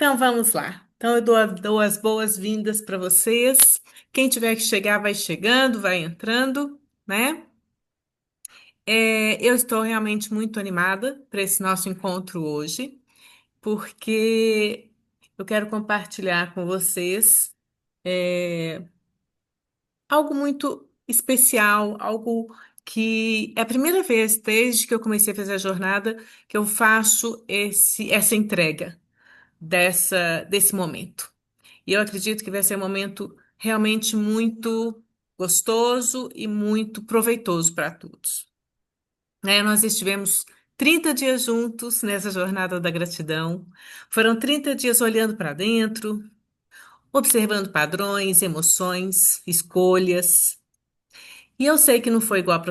Então vamos lá. Então eu dou as boas-vindas para vocês. Quem tiver que chegar, vai chegando, vai entrando, né? Eu estou realmente muito animada para esse nosso encontro hoje, porque eu quero compartilhar com vocês é, algo muito especial, algo que é a primeira vez desde que eu comecei a fazer a jornada que eu faço essa entrega desse momento. E eu acredito que vai ser um momento realmente muito gostoso e muito proveitoso para todos. Nós estivemos 30 dias juntos nessa jornada da gratidão. Foram 30 dias olhando para dentro, observando padrões, emoções, escolhas. E eu sei que não foi igual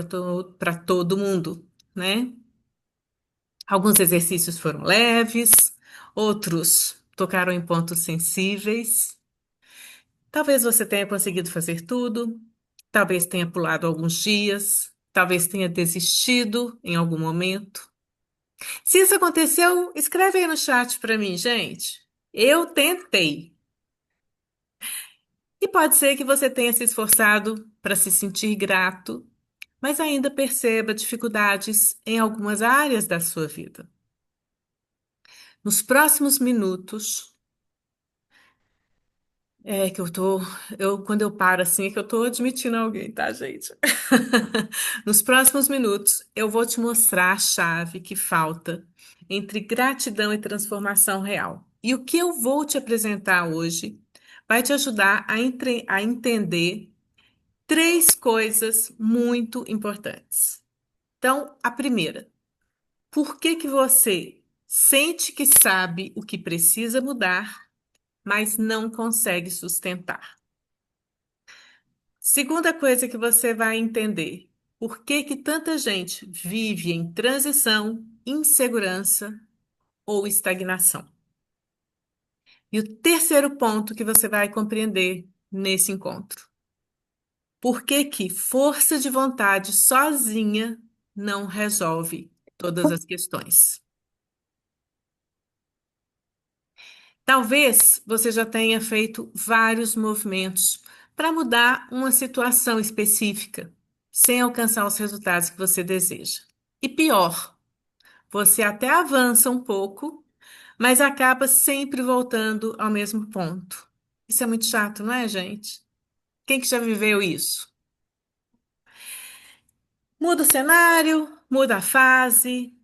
para todo mundo, né? Alguns exercícios foram leves, outros tocaram em pontos sensíveis. Talvez você tenha conseguido fazer tudo, talvez tenha pulado alguns dias, talvez tenha desistido em algum momento. Se isso aconteceu, escreve aí no chat para mim, gente. Eu tentei. E pode ser que você tenha se esforçado para se sentir grato, mas ainda perceba dificuldades em algumas áreas da sua vida. Nos próximos minutos, é que quando eu paro assim, é que eu tô admitindo alguém, tá, gente? Nos próximos minutos, eu vou te mostrar a chave que falta entre gratidão e transformação real. E o que eu vou te apresentar hoje vai te ajudar a entender três coisas muito importantes. Então, a primeira, por que que você sente que sabe o que precisa mudar, mas não consegue sustentar? Segunda coisa que você vai entender: por que que tanta gente vive em transição, insegurança ou estagnação? E o terceiro ponto que você vai compreender nesse encontro: por que que força de vontade sozinha não resolve todas as questões? Talvez você já tenha feito vários movimentos para mudar uma situação específica, sem alcançar os resultados que você deseja. E pior, você até avança um pouco, mas acaba sempre voltando ao mesmo ponto. Isso é muito chato, não é, gente? Quem que já viveu isso? Muda o cenário, muda a fase,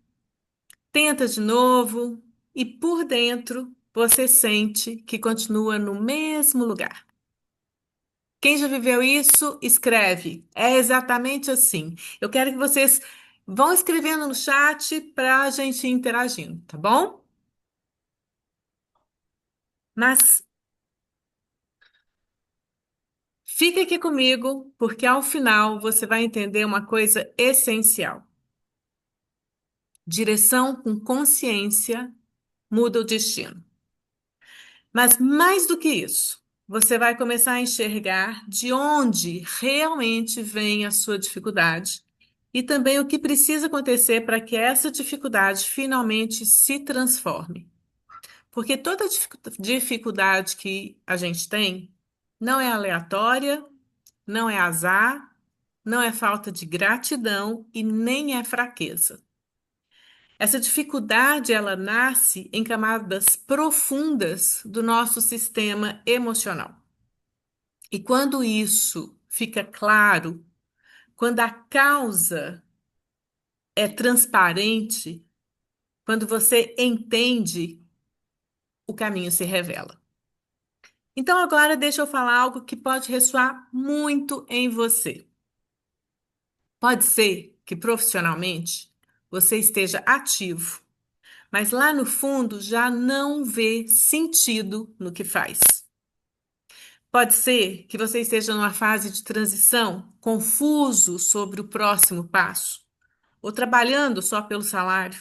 tenta de novo e por dentro você sente que continua no mesmo lugar. Quem já viveu isso, escreve. É exatamente assim. Eu quero que vocês vão escrevendo no chat para a gente ir interagindo, tá bom? Mas fique aqui comigo, porque ao final você vai entender uma coisa essencial. Direção com consciência muda o destino. Mas mais do que isso, você vai começar a enxergar de onde realmente vem a sua dificuldade e também o que precisa acontecer para que essa dificuldade finalmente se transforme. Porque toda dificuldade que a gente tem não é aleatória, não é azar, não é falta de gratidão e nem é fraqueza. Essa dificuldade, ela nasce em camadas profundas do nosso sistema emocional. E quando isso fica claro, quando a causa é transparente, quando você entende, o caminho se revela. Então agora deixa eu falar algo que pode ressoar muito em você. Pode ser que profissionalmente você esteja ativo, mas lá no fundo já não vê sentido no que faz. Pode ser que você esteja numa fase de transição, confuso sobre o próximo passo, ou trabalhando só pelo salário,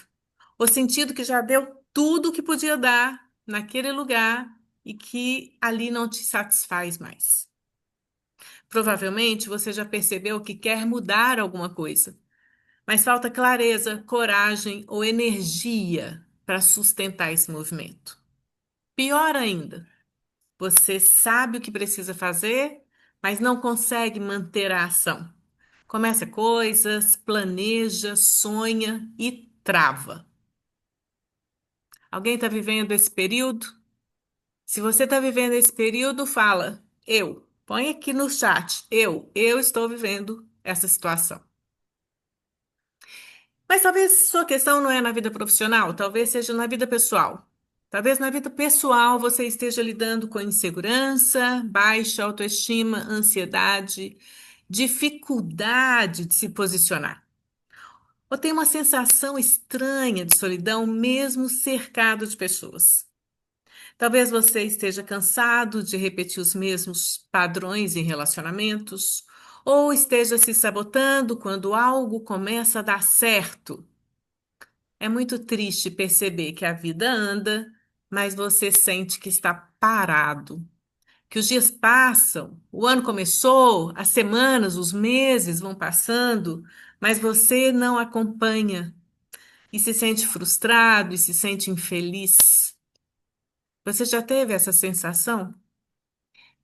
ou sentindo que já deu tudo o que podia dar naquele lugar e que ali não te satisfaz mais. Provavelmente você já percebeu que quer mudar alguma coisa, mas falta clareza, coragem ou energia para sustentar esse movimento. Pior ainda, você sabe o que precisa fazer, mas não consegue manter a ação. Começa coisas, planeja, sonha e trava. Alguém está vivendo esse período? Se você está vivendo esse período, fala, eu. Põe aqui no chat, eu estou vivendo essa situação. Mas talvez sua questão não é na vida profissional, talvez seja na vida pessoal. Talvez na vida pessoal você esteja lidando com insegurança, baixa autoestima, ansiedade, dificuldade de se posicionar. Ou tem uma sensação estranha de solidão, mesmo cercado de pessoas. Talvez você esteja cansado de repetir os mesmos padrões em relacionamentos, ou esteja se sabotando quando algo começa a dar certo. É muito triste perceber que a vida anda, mas você sente que está parado, que os dias passam, o ano começou, as semanas, os meses vão passando, mas você não acompanha e se sente frustrado e se sente infeliz. Você já teve essa sensação?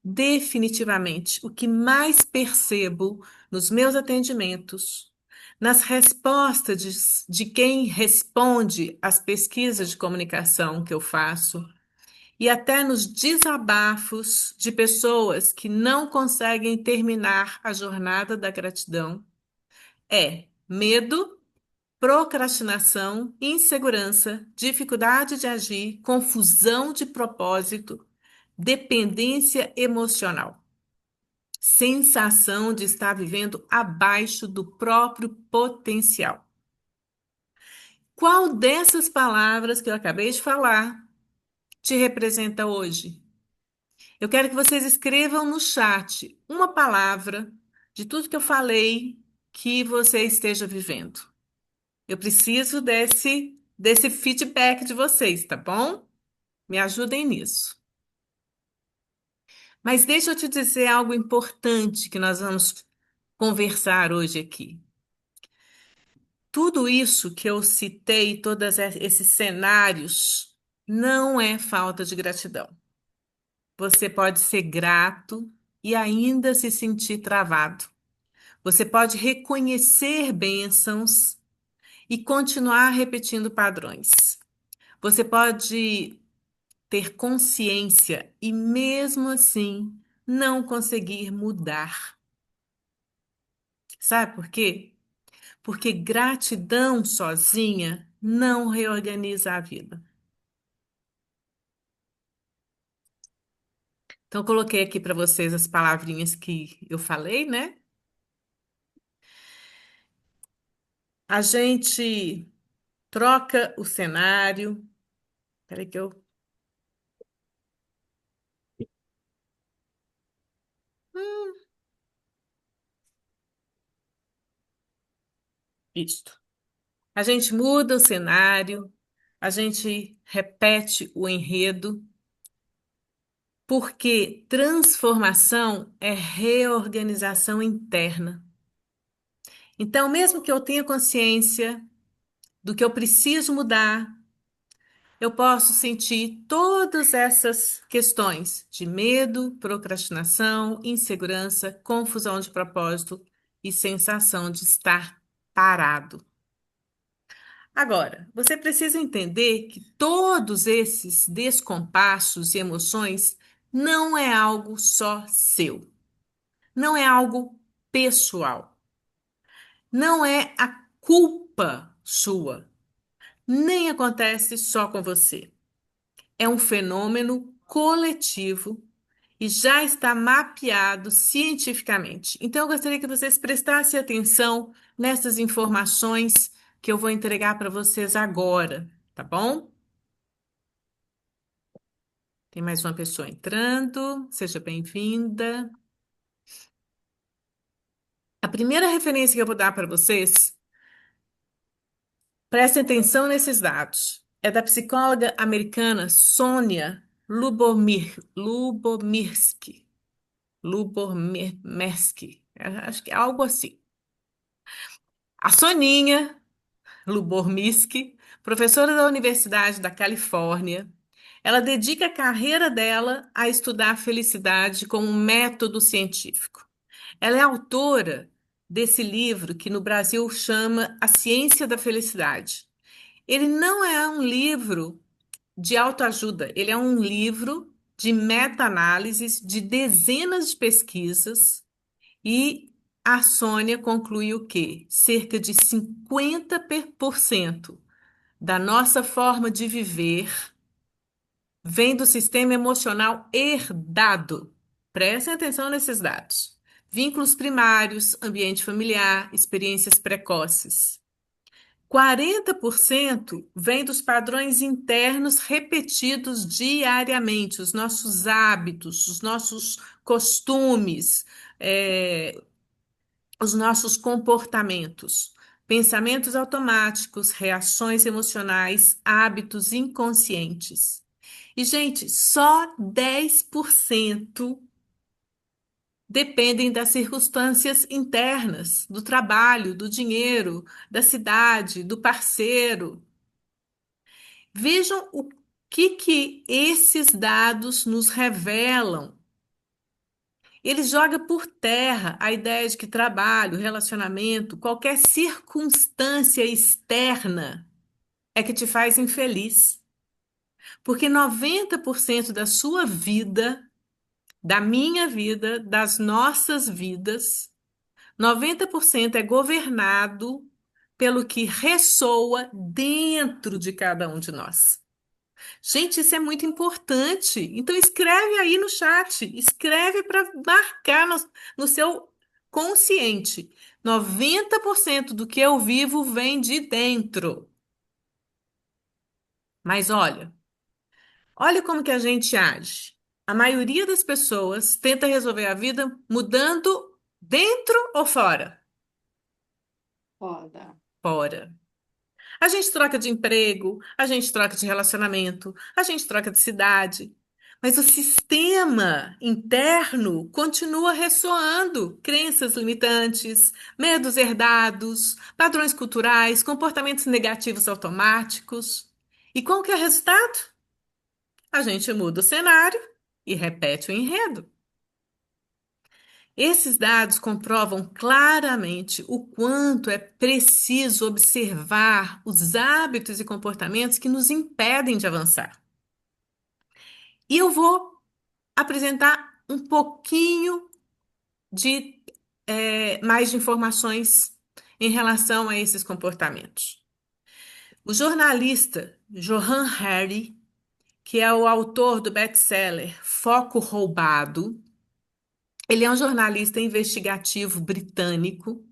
Definitivamente, o que mais percebo nos meus atendimentos, nas respostas de quem responde às pesquisas de comunicação que eu faço, e até nos desabafos de pessoas que não conseguem terminar a jornada da gratidão, é medo, procrastinação, insegurança, dificuldade de agir, confusão de propósito, dependência emocional, sensação de estar vivendo abaixo do próprio potencial. Qual dessas palavras que eu acabei de falar te representa hoje? Eu quero que vocês escrevam no chat uma palavra de tudo que eu falei que você esteja vivendo. Eu preciso desse feedback de vocês, tá bom? Me ajudem nisso. Mas deixa eu te dizer algo importante que nós vamos conversar hoje aqui. Tudo isso que eu citei, esses cenários, não é falta de gratidão. Você pode ser grato e ainda se sentir travado. Você pode reconhecer bênçãos e continuar repetindo padrões. Você pode ter consciência e, mesmo assim, não conseguir mudar. Sabe por quê? Porque gratidão sozinha não reorganiza a vida. Então, eu coloquei aqui para vocês as palavrinhas que eu falei, né? A gente troca o cenário. Peraí que eu. Isto. A gente muda o cenário, a gente repete o enredo, porque transformação é reorganização interna. Então, mesmo que eu tenha consciência do que eu preciso mudar, eu posso sentir todas essas questões de medo, procrastinação, insegurança, confusão de propósito e sensação de estar parado. Agora, você precisa entender que todos esses descompassos e emoções não é algo só seu, não é algo pessoal, não é a culpa sua, nem acontece só com você. É um fenômeno coletivo e já está mapeado cientificamente. Então, eu gostaria que vocês prestassem atenção nessas informações que eu vou entregar para vocês agora, tá bom? Tem mais uma pessoa entrando, seja bem-vinda. A primeira referência que eu vou dar para vocês, prestem atenção nesses dados, é da psicóloga americana Sônia Lubomirsky. Lubomirsky, acho que é algo assim. A Soninha Lubomirsky, professora da Universidade da Califórnia, Ela dedica a carreira dela a estudar a felicidade como um método científico. Ela é autora desse livro que no Brasil chama A Ciência da Felicidade. Ele não é um livro de autoajuda, ele é um livro de meta-análises de dezenas de pesquisas e a Sônia conclui o quê? Cerca de 50% da nossa forma de viver vem do sistema emocional herdado. Prestem atenção nesses dados. Vínculos primários, ambiente familiar, experiências precoces. 40% vem dos padrões internos repetidos diariamente, os nossos hábitos, os nossos costumes, os nossos comportamentos, pensamentos automáticos, reações emocionais, hábitos inconscientes. E, gente, só 10% dependem das circunstâncias internas, do trabalho, do dinheiro, da cidade, do parceiro. Vejam o que esses dados nos revelam. Ele joga por terra a ideia de que trabalho, relacionamento, qualquer circunstância externa é que te faz infeliz. Porque 90% da sua vida, da minha vida, das nossas vidas, 90% é governado pelo que ressoa dentro de cada um de nós. Gente, isso é muito importante. Então, escreve aí no chat, escreve para marcar no seu consciente. 90% do que eu vivo vem de dentro. Mas olha como que a gente age. A maioria das pessoas tenta resolver a vida mudando dentro ou fora? Foda. Fora. A gente troca de emprego, a gente troca de relacionamento, a gente troca de cidade. Mas o sistema interno continua ressoando. Crenças limitantes, medos herdados, padrões culturais, comportamentos negativos automáticos. E qual que é o resultado? A gente muda o cenário e repete o enredo. Esses dados comprovam claramente o quanto é preciso observar os hábitos e comportamentos que nos impedem de avançar. E eu vou apresentar um pouquinho de mais de informações em relação a esses comportamentos. O jornalista Johan Hari, que é o autor do best-seller Foco Roubado, ele é um jornalista investigativo britânico.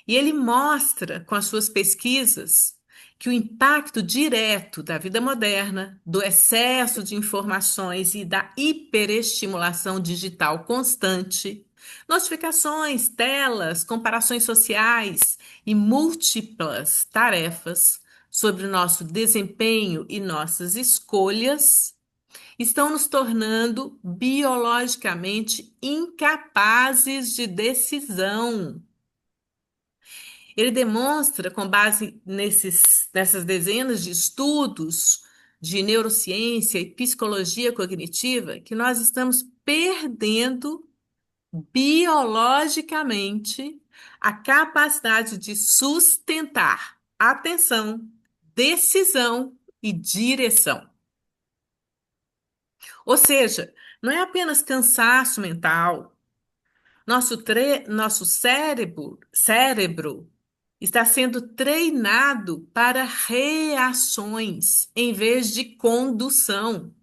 E ele mostra, com as suas pesquisas, que o impacto direto da vida moderna, do excesso de informações e da hiperestimulação digital constante, notificações, telas, comparações sociais e múltiplas tarefas sobre o nosso desempenho e nossas escolhas estão nos tornando biologicamente incapazes de decisão. Ele demonstra, com base nessas dezenas de estudos de neurociência e psicologia cognitiva, que nós estamos perdendo biologicamente a capacidade de sustentar atenção, decisão e direção. Ou seja, não é apenas cansaço mental. Nosso cérebro está sendo treinado para reações em vez de condução.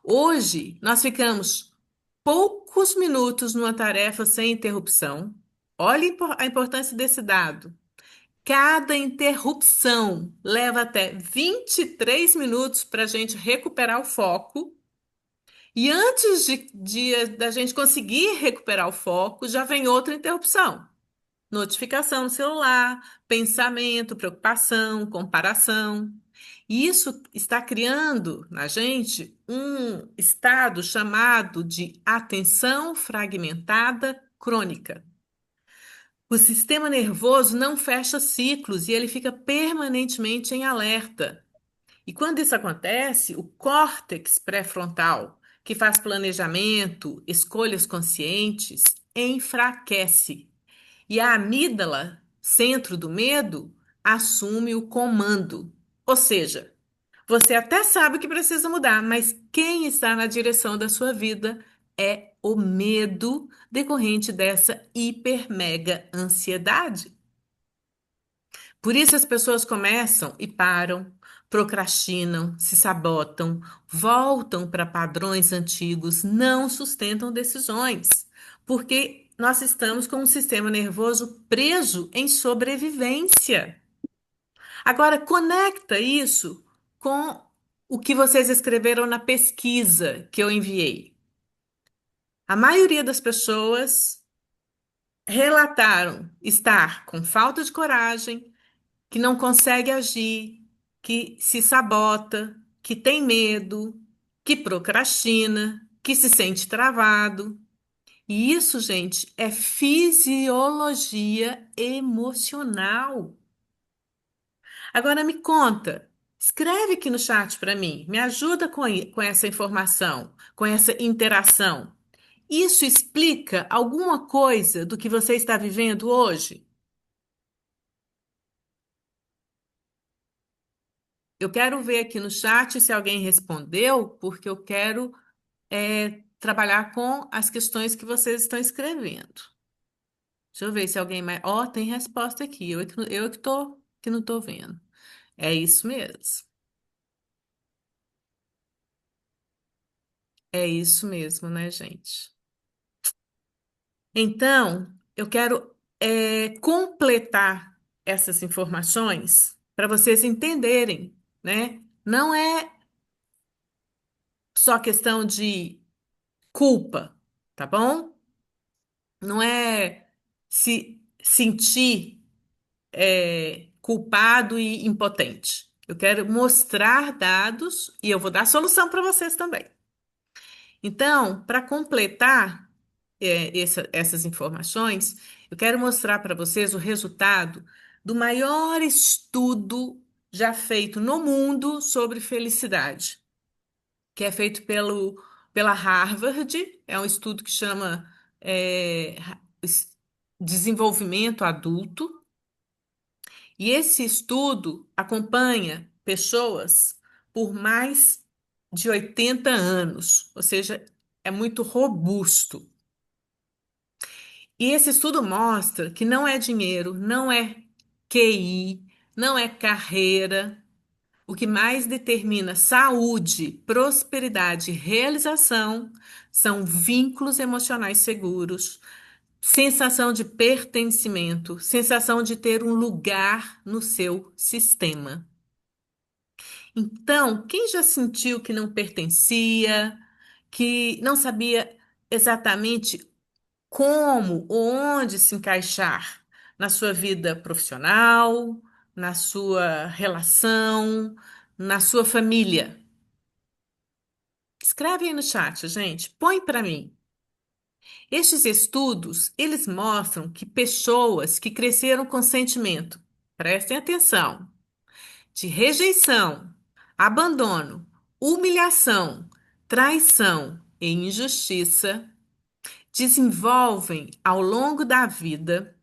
Hoje, nós ficamos poucos minutos numa tarefa sem interrupção. Olha a importância desse dado. Cada interrupção leva até 23 minutos para a gente recuperar o foco. E antes da gente conseguir recuperar o foco, já vem outra interrupção. Notificação no celular, pensamento, preocupação, comparação. E isso está criando na gente um estado chamado de atenção fragmentada crônica. O sistema nervoso não fecha ciclos e ele fica permanentemente em alerta. E quando isso acontece, o córtex pré-frontal, que faz planejamento, escolhas conscientes, enfraquece. E a amígdala, centro do medo, assume o comando. Ou seja, você até sabe que precisa mudar, mas quem está na direção da sua vida é o medo decorrente dessa hiper mega ansiedade. Por isso as pessoas começam e param, procrastinam, se sabotam, voltam para padrões antigos, não sustentam decisões, porque nós estamos com um sistema nervoso preso em sobrevivência. Agora, conecta isso com o que vocês escreveram na pesquisa que eu enviei. A maioria das pessoas relataram estar com falta de coragem, que não consegue agir, que se sabota, que tem medo, que procrastina, que se sente travado. E isso, gente, é fisiologia emocional. Agora me conta, escreve aqui no chat para mim, me ajuda com essa informação, com essa interação. Isso explica alguma coisa do que você está vivendo hoje? Eu quero ver aqui no chat se alguém respondeu, porque eu quero trabalhar com as questões que vocês estão escrevendo. Deixa eu ver se alguém mais. Ó, tem resposta aqui. Eu que não tô vendo. É isso mesmo. É isso mesmo, né, gente? Então, eu quero completar essas informações para vocês entenderem, né? Não é só questão de culpa, tá bom? Não é se sentir culpado e impotente. Eu quero mostrar dados e eu vou dar solução para vocês também. Então, para completar essas informações, eu quero mostrar para vocês o resultado do maior estudo já feito no mundo sobre felicidade, que é feito pela Harvard. É um estudo que chama é, Desenvolvimento Adulto. E esse estudo acompanha pessoas por mais de 80 anos, ou seja, é muito robusto. E esse estudo mostra que não é dinheiro, não é QI, não é carreira. O que mais determina saúde, prosperidade e realização são vínculos emocionais seguros, sensação de pertencimento, sensação de ter um lugar no seu sistema. Então, quem já sentiu que não pertencia, que não sabia exatamente como ou onde se encaixar na sua vida profissional, na sua relação, na sua família? Escreve aí no chat, gente. Põe para mim. Estes estudos, eles mostram que pessoas que cresceram com sentimento, prestem atenção, de rejeição, abandono, humilhação, traição e injustiça, desenvolvem ao longo da vida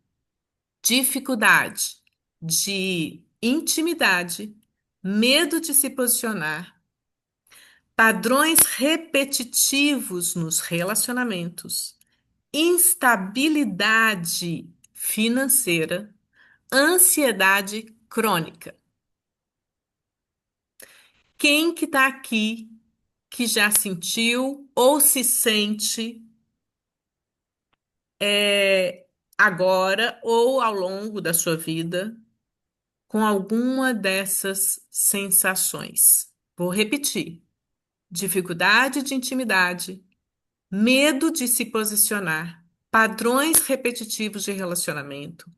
dificuldade de intimidade, medo de se posicionar, padrões repetitivos nos relacionamentos, instabilidade financeira, ansiedade crônica. Quem que está aqui que já sentiu ou se sente agora ou ao longo da sua vida com alguma dessas sensações? Vou repetir: dificuldade de intimidade, medo de se posicionar, padrões repetitivos de relacionamento,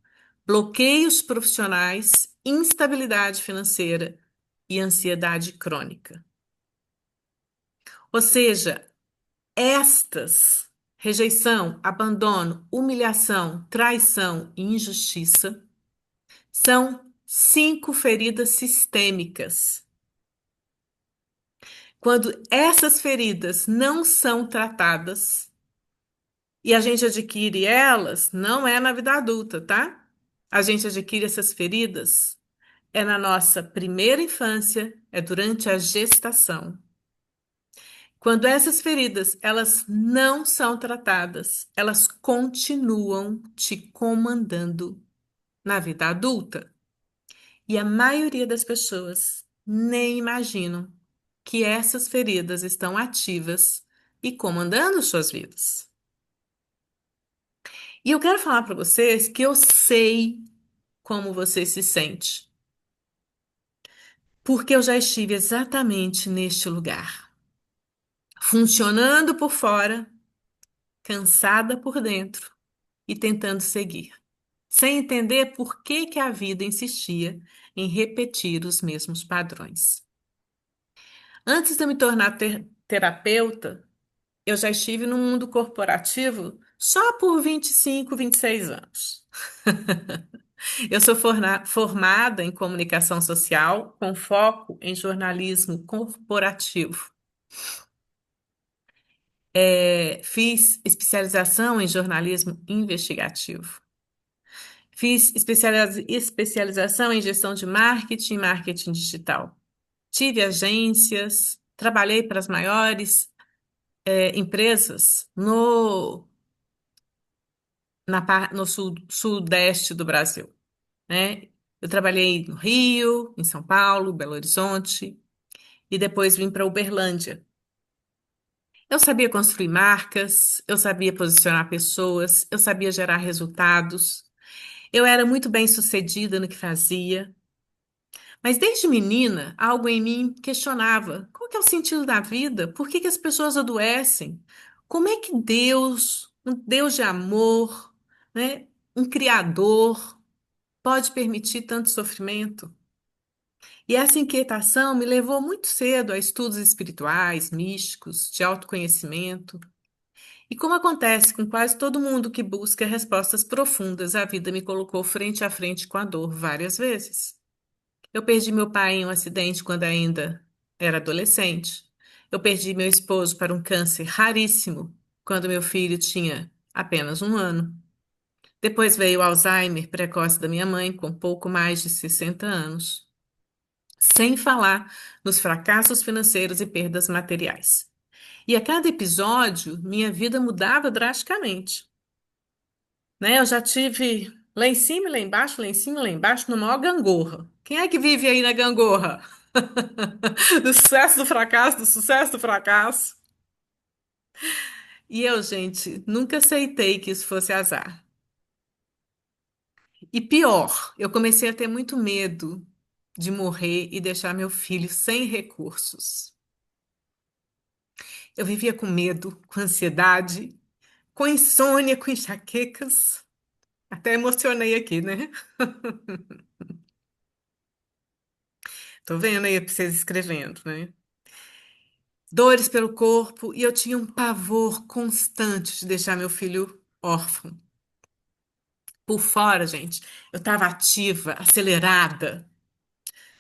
bloqueios profissionais, instabilidade financeira e ansiedade crônica. Ou seja, estas, rejeição, abandono, humilhação, traição e injustiça, são 5 feridas sistêmicas Quando essas feridas não são tratadas e a gente adquire elas, não é na vida adulta, tá? A gente adquire essas feridas é na nossa primeira infância, é durante a gestação. Quando essas feridas, elas não são tratadas, elas continuam te comandando na vida adulta. E a maioria das pessoas nem imaginam que essas feridas estão ativas e comandando suas vidas. E eu quero falar para vocês que eu sei como você se sente, porque eu já estive exatamente neste lugar, funcionando por fora, cansada por dentro e tentando seguir, sem entender por que que a vida insistia em repetir os mesmos padrões. Antes de eu me tornar terapeuta, eu já estive no mundo corporativo só por 25, 26 anos. Eu sou formada em comunicação social com foco em jornalismo corporativo. Fiz especialização em jornalismo investigativo. Fiz especialização em gestão de marketing e marketing digital. Tive agências, trabalhei para as maiores, empresas no sudeste do Brasil, né? Eu trabalhei no Rio, em São Paulo, Belo Horizonte e depois vim para Uberlândia. Eu sabia construir marcas, eu sabia posicionar pessoas, eu sabia gerar resultados. Eu era muito bem-sucedida no que fazia. Mas desde menina, algo em mim questionava: qual que é o sentido da vida? Por que que as pessoas adoecem? Como é que Deus, um Deus de amor, né, um criador, pode permitir tanto sofrimento? E essa inquietação me levou muito cedo a estudos espirituais, místicos, de autoconhecimento. E como acontece com quase todo mundo que busca respostas profundas, a vida me colocou frente a frente com a dor várias vezes. Eu perdi meu pai em um acidente quando ainda era adolescente. Eu perdi meu esposo para um câncer raríssimo quando meu filho tinha apenas 1 ano. Depois veio o Alzheimer precoce da minha mãe, com pouco mais de 60 anos. Sem falar nos fracassos financeiros e perdas materiais. E a cada episódio, minha vida mudava drasticamente, né? Eu já tive lá em cima, e lá embaixo, lá em cima, e lá embaixo, no maior gangorra. Quem é que vive aí na gangorra? Do sucesso, do fracasso, do sucesso, do fracasso. E eu, gente, nunca aceitei que isso fosse azar. E pior, eu comecei a ter muito medo de morrer e deixar meu filho sem recursos. Eu vivia com medo, com ansiedade, com insônia, com enxaquecas. Até emocionei aqui, né? Tô vendo aí pra vocês escrevendo, né? Dores pelo corpo e eu tinha um pavor constante de deixar meu filho órfão. Por fora, gente, eu estava ativa, acelerada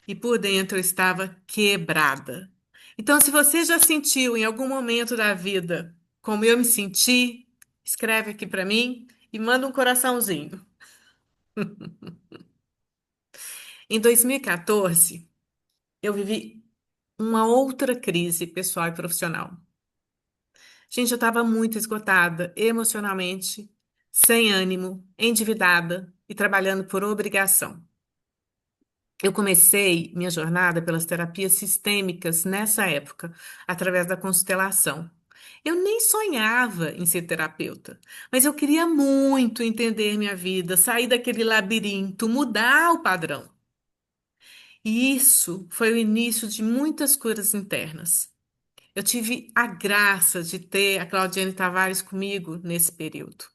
e por dentro eu estava quebrada. Então, se você já sentiu em algum momento da vida como eu me senti, escreve aqui para mim e manda um coraçãozinho. Em 2014, eu vivi uma outra crise pessoal e profissional. Gente, eu estava muito esgotada emocionalmente, sem ânimo, endividada e trabalhando por obrigação. Eu comecei minha jornada pelas terapias sistêmicas nessa época, através da constelação. Eu nem sonhava em ser terapeuta, mas eu queria muito entender minha vida, sair daquele labirinto, mudar o padrão. E isso foi o início de muitas curas internas. Eu tive a graça de ter a Claudiane Tavares comigo nesse período.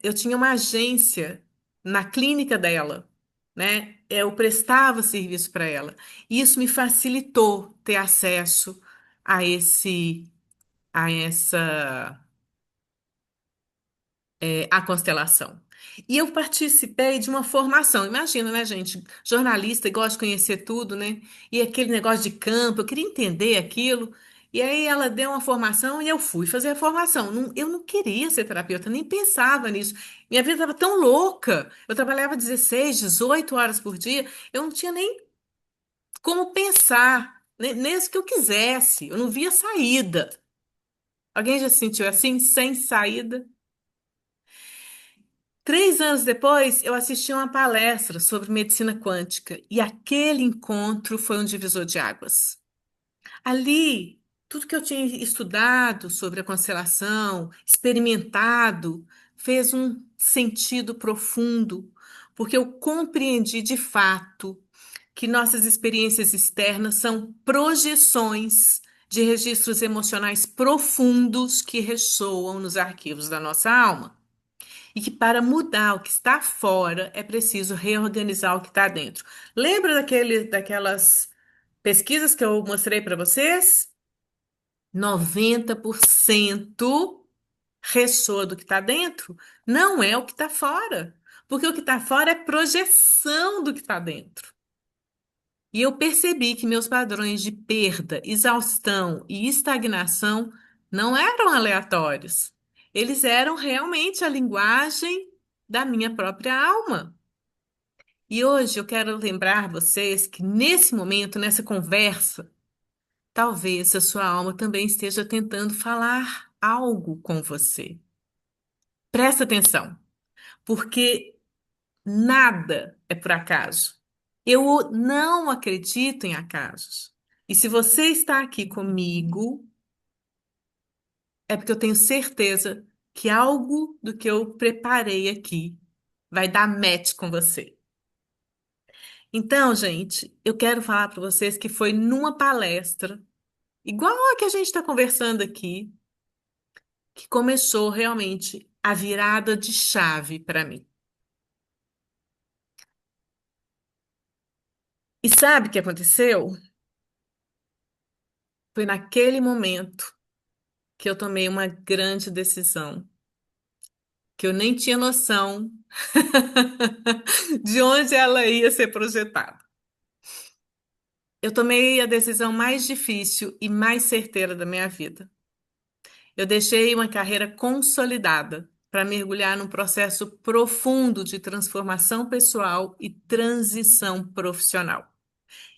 Eu tinha uma agência na clínica dela, né? Eu prestava serviço para ela. E isso me facilitou ter acesso a essa a constelação. E eu participei de uma formação. Imagina, né, gente? Jornalista gosta de conhecer tudo, né? E aquele negócio de campo, eu queria entender aquilo. E aí ela deu uma formação e eu fui fazer a formação. Eu não queria ser terapeuta, nem pensava nisso. Minha vida estava tão louca. Eu trabalhava 16, 18 horas por dia. Eu não tinha nem como pensar, mesmo que eu quisesse. Eu não via saída. Alguém já se sentiu assim, sem saída? 3 anos depois, eu assisti uma palestra sobre medicina quântica e aquele encontro foi um divisor de águas. Ali, tudo que eu tinha estudado sobre a constelação, experimentado, fez um sentido profundo, porque eu compreendi de fato que nossas experiências externas são projeções de registros emocionais profundos que ressoam nos arquivos da nossa alma. E que para mudar o que está fora é preciso reorganizar o que está dentro. Lembra daquelas pesquisas que eu mostrei para vocês? 90% ressoa do que está dentro, não é o que está fora. Porque o que está fora é projeção do que está dentro. E eu percebi que meus padrões de perda, exaustão e estagnação não eram aleatórios. Eles eram realmente a linguagem da minha própria alma. E hoje eu quero lembrar vocês que nesse momento, nessa conversa, talvez a sua alma também esteja tentando falar algo com você. Presta atenção, porque nada é por acaso. Eu não acredito em acasos. E se você está aqui comigo, é porque eu tenho certeza que algo do que eu preparei aqui vai dar match com você. Então, gente, eu quero falar para vocês que foi numa palestra, igual a que a gente está conversando aqui, que começou realmente a virada de chave para mim. E sabe o que aconteceu? Foi naquele momento que eu tomei uma grande decisão, que eu nem tinha noção de onde ela ia ser projetada. Eu tomei a decisão mais difícil e mais certeira da minha vida. Eu deixei uma carreira consolidada para mergulhar num processo profundo de transformação pessoal e transição profissional.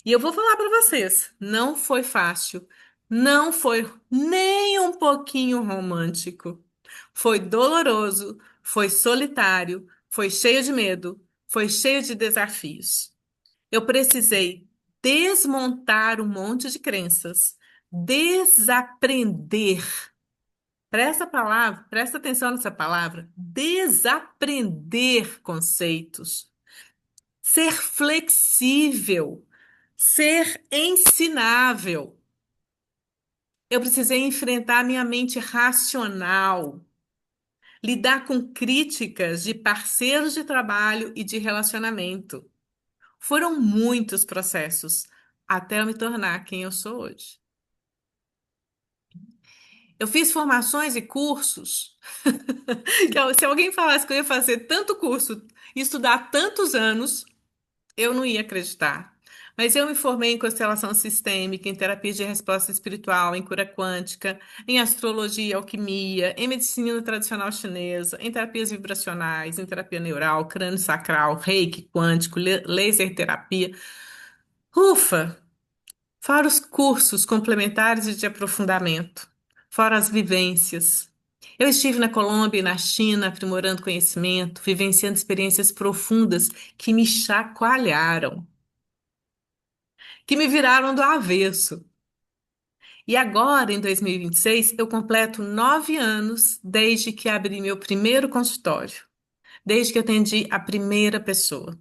E eu vou falar para vocês, não foi fácil, não foi nem um pouquinho romântico. Foi doloroso, foi solitário, foi cheio de medo, foi cheio de desafios. Eu precisei desmontar um monte de crenças, desaprender. Presta atenção nessa palavra, desaprender conceitos, ser flexível, ser ensinável. Eu precisei enfrentar minha mente racional, lidar com críticas de parceiros de trabalho e de relacionamento. Foram muitos processos até eu me tornar quem eu sou hoje. Eu fiz formações e cursos se alguém falasse que eu ia fazer tanto curso e estudar tantos anos, eu não ia acreditar. Mas eu me formei em constelação sistêmica, em terapia de resposta espiritual, em cura quântica, em astrologia, alquimia, em medicina tradicional chinesa, em terapias vibracionais, em terapia neural, crânio sacral, reiki quântico, laser terapia. Ufa! Fora os cursos complementares e de aprofundamento, fora as vivências. Eu estive na Colômbia e na China aprimorando conhecimento, vivenciando experiências profundas que me chacoalharam, que me viraram do avesso. E agora, em 2026, eu completo 9 anos desde que abri meu primeiro consultório, desde que atendi a primeira pessoa.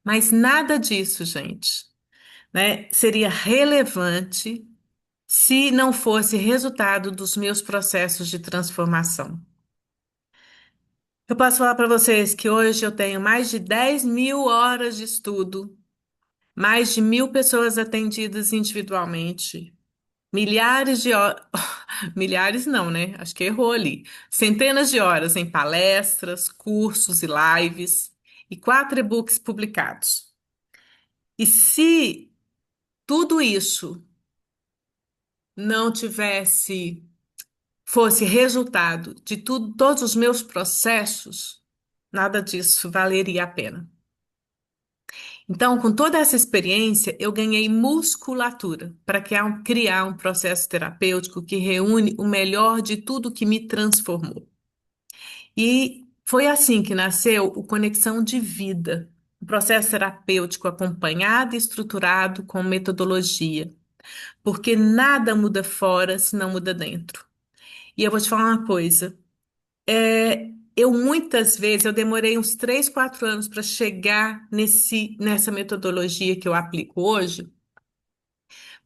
Mas nada disso, gente, né, seria relevante se não fosse resultado dos meus processos de transformação. Eu posso falar para vocês que hoje eu tenho mais de 10.000 horas de estudo, mais de 1.000 pessoas atendidas individualmente, Milhares de horas. Milhares não, né? Acho que errou ali. Centenas de horas em palestras, cursos e lives, e 4 e-books publicados. E se tudo isso não tivesse, fosse resultado de tudo, todos os meus processos, nada disso valeria a pena. Então, com toda essa experiência, eu ganhei musculatura para criar um processo terapêutico que reúne o melhor de tudo que me transformou. E foi assim que nasceu o Conexão de Vida, um processo terapêutico acompanhado e estruturado com metodologia, porque nada muda fora se não muda dentro. E eu vou te falar uma coisa. Eu muitas vezes, eu demorei uns 3, 4 anos para chegar nessa metodologia que eu aplico hoje,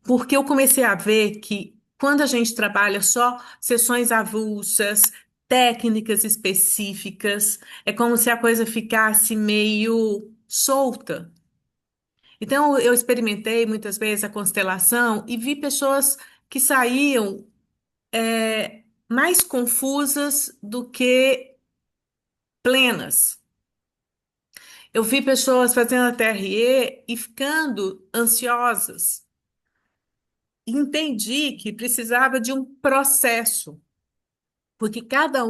porque eu comecei a ver que quando a gente trabalha só sessões avulsas, técnicas específicas, é como se a coisa ficasse meio solta. Então, eu experimentei muitas vezes a constelação e vi pessoas que saíam mais confusas do que plenas. Eu vi pessoas fazendo a TRE e ficando ansiosas. Entendi que precisava de um processo, porque cada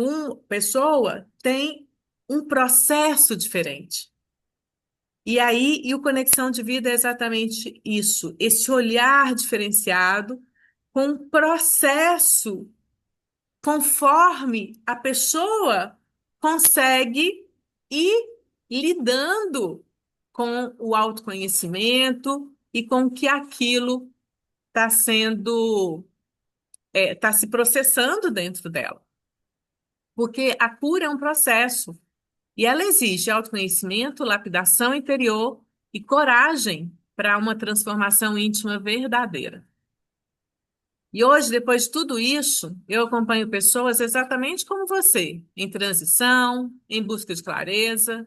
pessoa tem um processo diferente. E o Conexão de Vida é exatamente isso, esse olhar diferenciado com um processo conforme a pessoa consegue ir lidando com o autoconhecimento e com que aquilo está está se processando dentro dela. Porque a cura é um processo e ela exige autoconhecimento, lapidação interior e coragem para uma transformação íntima verdadeira. E hoje, depois de tudo isso, eu acompanho pessoas exatamente como você, em transição, em busca de clareza,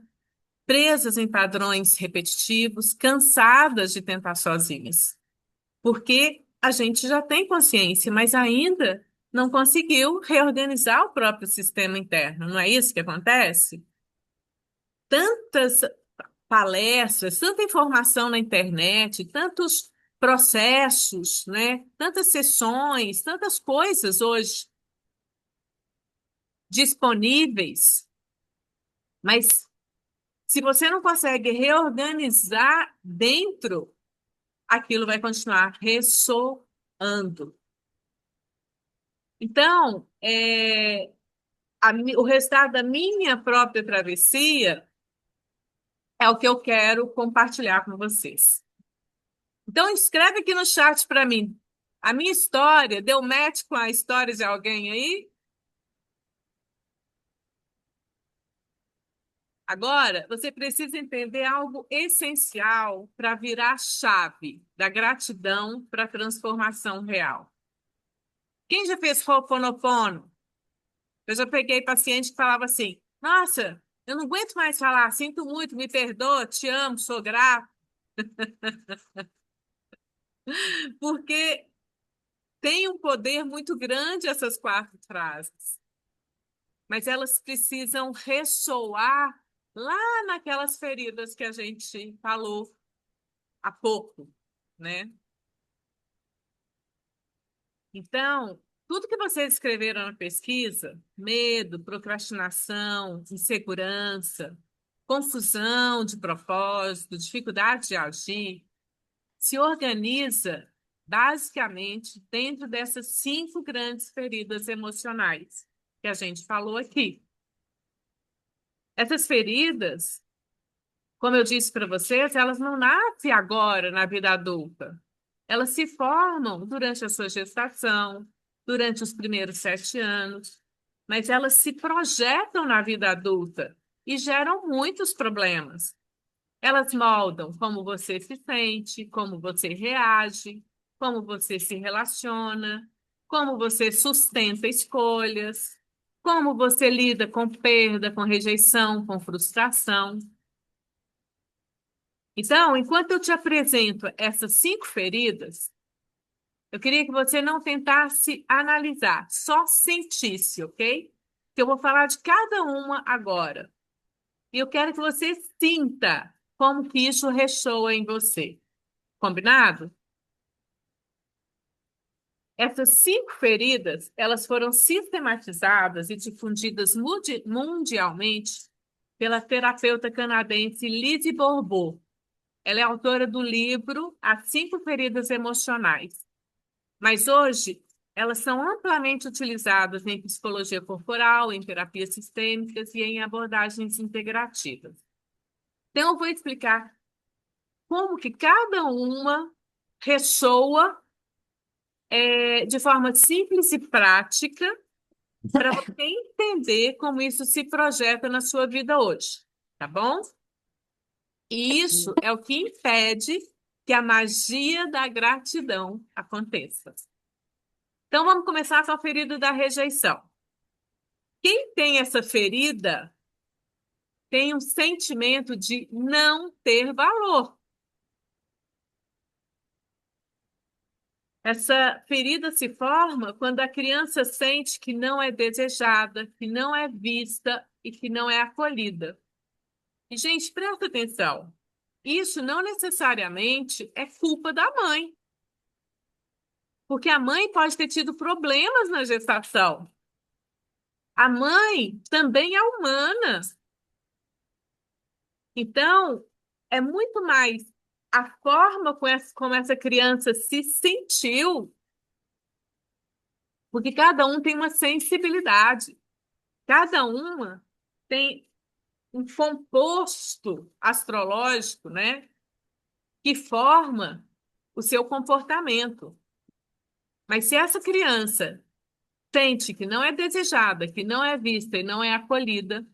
presas em padrões repetitivos, cansadas de tentar sozinhas. Porque a gente já tem consciência, mas ainda não conseguiu reorganizar o próprio sistema interno. Não é isso que acontece? Tantas palestras, tanta informação na internet, tantos processos, né? Tantas sessões, tantas coisas hoje disponíveis, mas se você não consegue reorganizar dentro, aquilo vai continuar ressoando. Então, o resultado da minha própria travessia é o que eu quero compartilhar com vocês. Então, escreve aqui no chat para mim. A minha história deu match com a história de alguém aí? Agora, você precisa entender algo essencial para virar a chave da gratidão para a transformação real. Quem já fez Ho'oponopono? Eu já peguei paciente que falava assim: Nossa, eu não aguento mais falar, sinto muito, me perdoa, te amo, sou grato, porque tem um poder muito grande essas 4 frases, mas elas precisam ressoar lá naquelas feridas que a gente falou há pouco, né? Então, tudo que vocês escreveram na pesquisa, medo, procrastinação, insegurança, confusão de propósito, dificuldade de agir, se organiza basicamente dentro dessas 5 grandes feridas emocionais que a gente falou aqui. Essas feridas, como eu disse para vocês, elas não nascem agora na vida adulta. Elas se formam durante a sua gestação, durante os primeiros 7 anos, mas elas se projetam na vida adulta e geram muitos problemas. Elas moldam como você se sente, como você reage, como você se relaciona, como você sustenta escolhas, como você lida com perda, com rejeição, com frustração. Então, enquanto eu te apresento essas 5 feridas, Eu queria que você não tentasse analisar, só sentisse, ok? Que eu vou falar de cada uma agora. E eu quero que você sinta como que isso ressoa em você. Combinado? Essas 5 feridas, elas foram sistematizadas e difundidas mundialmente pela terapeuta canadense Lizzie Bourbeau. Ela é autora do livro As 5 Feridas Emocionais. Mas hoje, elas são amplamente utilizadas em psicologia corporal, em terapias sistêmicas e em abordagens integrativas. Então, eu vou explicar como que cada uma ressoa de forma simples e prática para você entender como isso se projeta na sua vida hoje, tá bom? E isso é o que impede que a magia da gratidão aconteça. Então, vamos começar com a ferida da rejeição. Quem tem essa ferida tem um sentimento de não ter valor. Essa ferida se forma quando a criança sente que não é desejada, que não é vista e que não é acolhida. E, gente, presta atenção. Isso não necessariamente é culpa da mãe, porque a mãe pode ter tido problemas na gestação. A mãe também é humana. Então, é muito mais a forma como essa criança se sentiu, porque cada um tem uma sensibilidade, cada uma tem um composto astrológico, né, que forma o seu comportamento. Mas se essa criança sente que não é desejada, que não é vista e não é acolhida,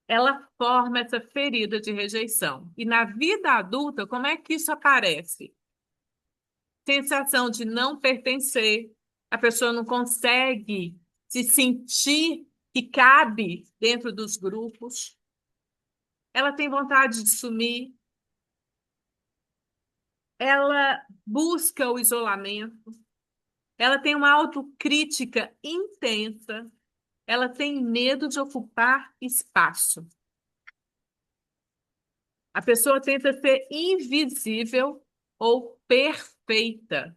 ela forma essa ferida de rejeição. E na vida adulta, como é que isso aparece? Sensação de não pertencer, a pessoa não consegue se sentir que cabe dentro dos grupos, ela tem vontade de sumir, ela busca o isolamento, ela tem uma autocrítica intensa, ela tem medo de ocupar espaço. A pessoa tenta ser invisível ou perfeita.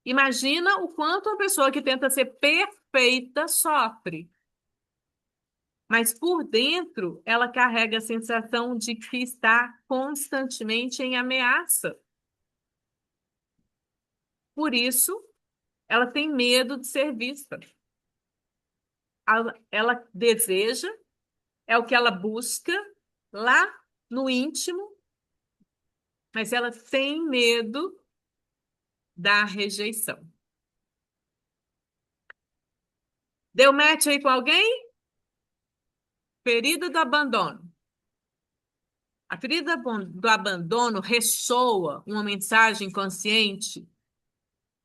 Imagina o quanto a pessoa que tenta ser perfeita sofre. Mas por dentro, ela carrega a sensação de que está constantemente em ameaça. Por isso, ela tem medo de ser vista. Ela deseja, é o que ela busca lá no íntimo, mas ela tem medo da rejeição. Deu match aí com alguém? Ferida do abandono. A ferida do abandono ressoa uma mensagem consciente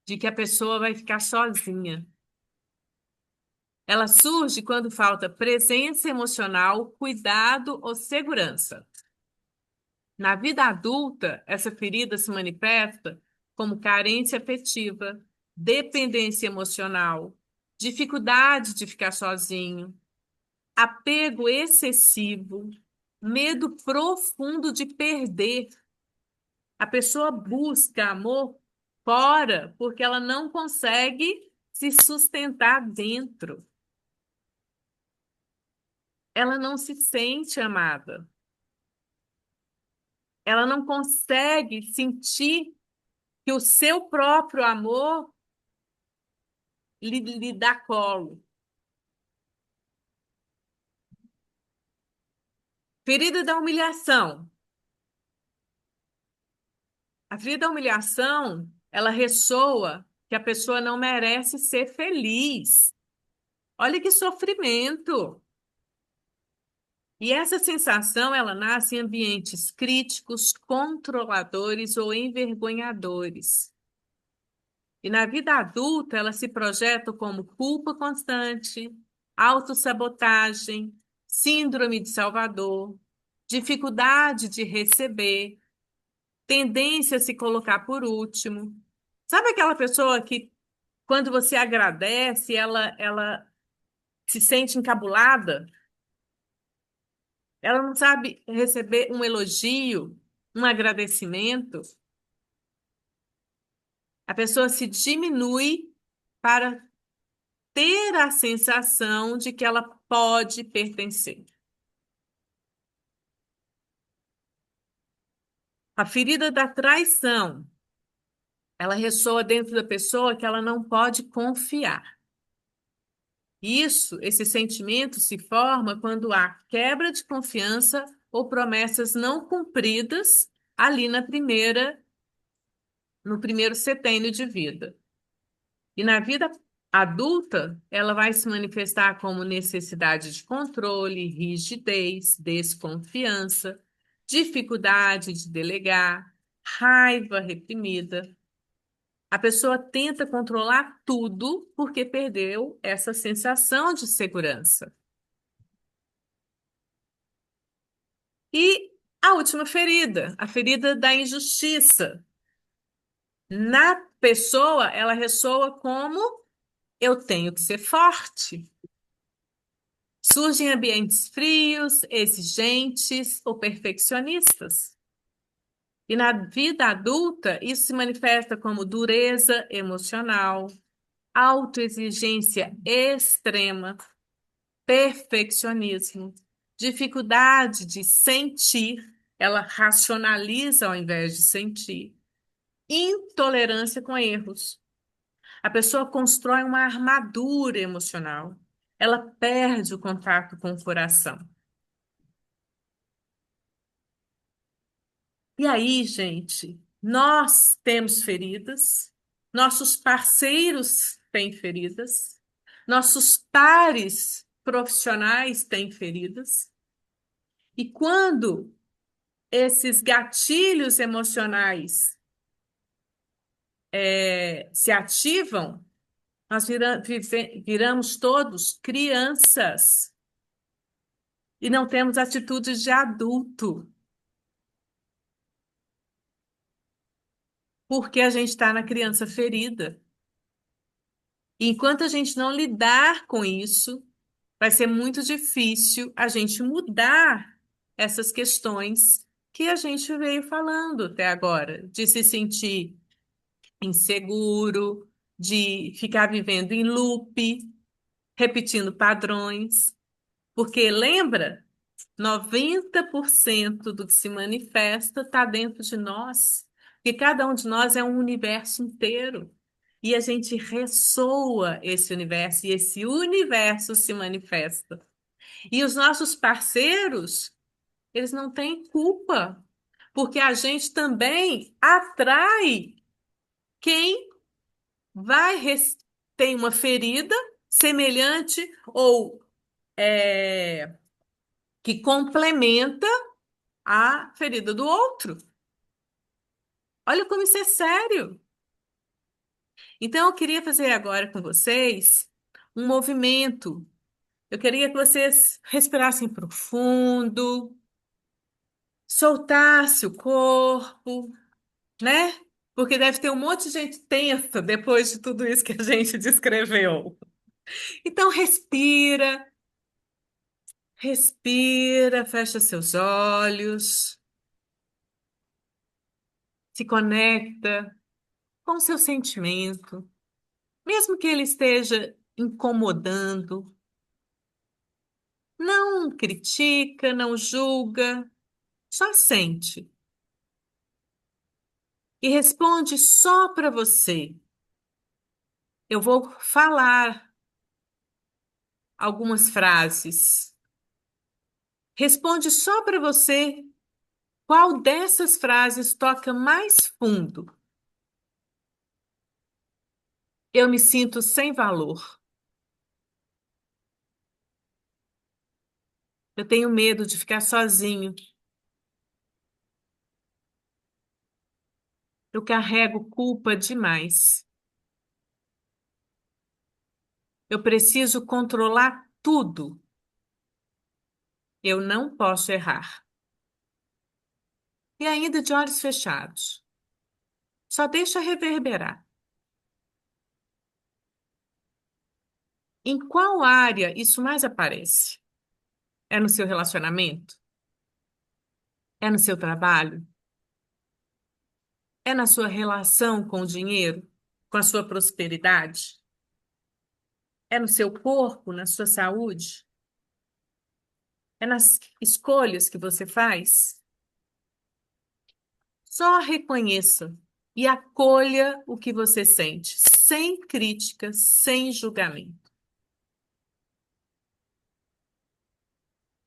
de que a pessoa vai ficar sozinha. Ela surge quando falta presença emocional, cuidado ou segurança. Na vida adulta, essa ferida se manifesta como carência afetiva, dependência emocional, dificuldade de ficar sozinho, apego excessivo, medo profundo de perder. A pessoa busca amor fora porque ela não consegue se sustentar dentro. Ela não se sente amada. Ela não consegue sentir que o seu próprio amor lhe dá colo. Ferida da humilhação. A ferida da humilhação, ela ressoa que a pessoa não merece ser feliz. Olha que sofrimento. E essa sensação, ela nasce em ambientes críticos, controladores ou envergonhadores. E na vida adulta, ela se projeta como culpa constante, autossabotagem, síndrome de Salvador, dificuldade de receber, tendência a se colocar por último, Sabe aquela pessoa que, quando você agradece, ela se sente encabulada? Ela não sabe receber um elogio, um agradecimento. A pessoa se diminui para ter a sensação de que ela pode pertencer. A ferida da traição, ela ressoa dentro da pessoa que ela não pode confiar. Esse sentimento se forma quando há quebra de confiança ou promessas não cumpridas ali no primeiro setênio de vida. E na vida adulta, ela vai se manifestar como necessidade de controle, rigidez, desconfiança, dificuldade de delegar, raiva reprimida. A pessoa tenta controlar tudo porque perdeu essa sensação de segurança. E a última ferida, a ferida da injustiça. Na pessoa, ela ressoa como eu tenho que ser forte. Surgem ambientes frios, exigentes ou perfeccionistas. E na vida adulta, isso se manifesta como dureza emocional, autoexigência extrema, perfeccionismo, dificuldade de sentir, ela racionaliza ao invés de sentir, intolerância com erros. A pessoa constrói uma armadura emocional, ela perde o contato com o coração. E aí, gente, nós temos feridas, nossos parceiros têm feridas, nossos pares profissionais têm feridas. E quando esses gatilhos emocionais se ativam, nós viramos todos crianças e não temos atitudes de adulto, porque a gente está na criança ferida. E enquanto a gente não lidar com isso, vai ser muito difícil a gente mudar essas questões que a gente veio falando até agora, de se sentir inseguro, de ficar vivendo em loop, repetindo padrões. Porque lembra, 90% do que se manifesta está dentro de nós, porque cada um de nós é um universo inteiro. E a gente ressoa esse universo, e esse universo se manifesta. E os nossos parceiros, eles não têm culpa, porque a gente também atrai quem tem uma ferida semelhante ou é, que complementa a ferida do outro. Olha como isso é sério. Então, eu queria fazer agora com vocês um movimento. Eu queria que vocês respirassem profundo, soltasse o corpo, né? Porque deve ter um monte de gente tensa depois de tudo isso que a gente descreveu. Então, respira, respira, fecha seus olhos, se conecta com o seu sentimento, mesmo que ele esteja incomodando. Não critica, não julga, só sente. E responde só para você. Eu vou falar algumas frases. Responde só para você qual dessas frases toca mais fundo. Eu me sinto sem valor. Eu tenho medo de ficar sozinho. Eu carrego culpa demais. Eu preciso controlar tudo. Eu não posso errar. E ainda de olhos fechados. Só deixa reverberar. Em qual área isso mais aparece? É no seu relacionamento? É no seu trabalho? É na sua relação com o dinheiro? Com a sua prosperidade? É no seu corpo, na sua saúde? É nas escolhas que você faz? Só reconheça e acolha o que você sente, sem crítica, sem julgamento.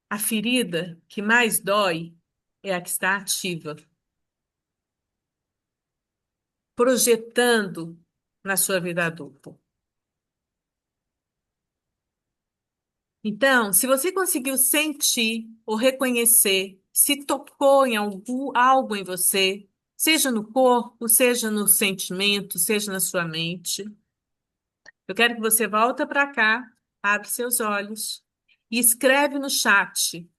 A ferida que mais dói é a que está ativa, projetando na sua vida adulta. Então, se você conseguiu sentir ou reconhecer, se tocou em algo em você, seja no corpo, seja no sentimento, seja na sua mente, eu quero que você volte para cá, abre seus olhos e escreve no chat: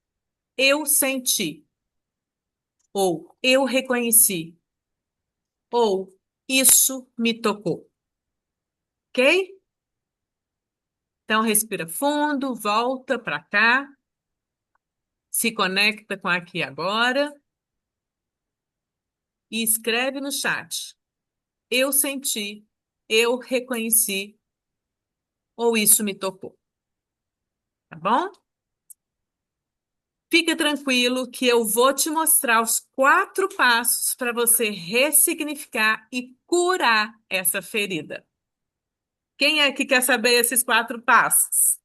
eu senti, ou eu reconheci, ou isso me tocou, ok? Então, respira fundo, volta para cá, se conecta com aqui agora e escreve no chat: eu senti, eu reconheci, ou isso me tocou, tá bom? Fica tranquilo que eu vou te mostrar os 4 passos para você ressignificar e curar essa ferida. Quem é que quer saber esses 4 passos?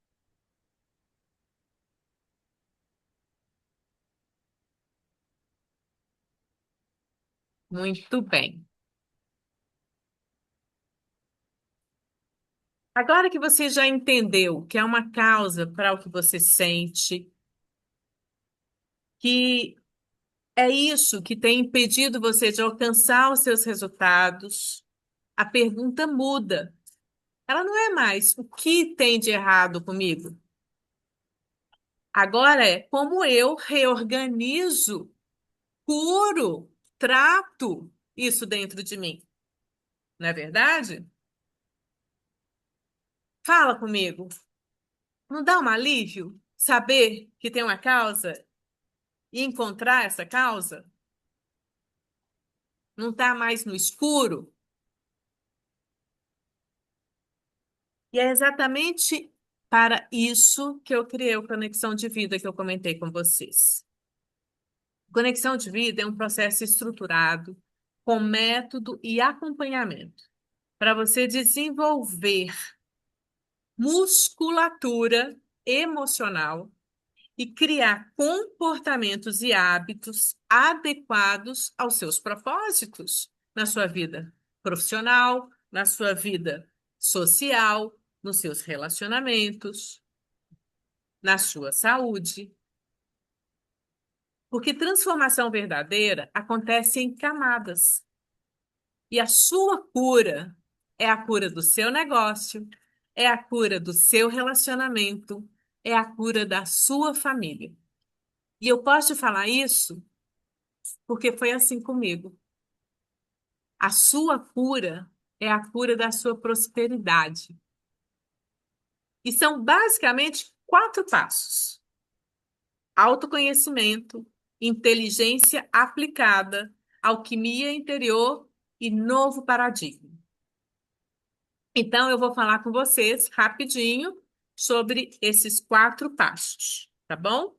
Muito bem. Agora que você já entendeu que é uma causa para o que você sente, que é isso que tem impedido você de alcançar os seus resultados, a pergunta muda. Ela não é mais o que tem de errado comigo. Agora é como eu reorganizo, curo, trato isso dentro de mim. Não é verdade? Fala comigo. Não dá um alívio saber que tem uma causa e encontrar essa causa? Não está mais no escuro? E é exatamente para isso que eu criei o Conexão de Vida que eu comentei com vocês. Conexão de Vida é um processo estruturado, com método e acompanhamento, para você desenvolver musculatura emocional e criar comportamentos e hábitos adequados aos seus propósitos na sua vida profissional, na sua vida social, nos seus relacionamentos, na sua saúde. Porque transformação verdadeira acontece em camadas. E a sua cura é a cura do seu negócio, é a cura do seu relacionamento, é a cura da sua família. E eu posso te falar isso porque foi assim comigo. A sua cura é a cura da sua prosperidade. E são basicamente 4 passos: autoconhecimento, inteligência aplicada, alquimia interior e novo paradigma. Então, eu vou falar com vocês rapidinho sobre esses 4 passos, tá bom?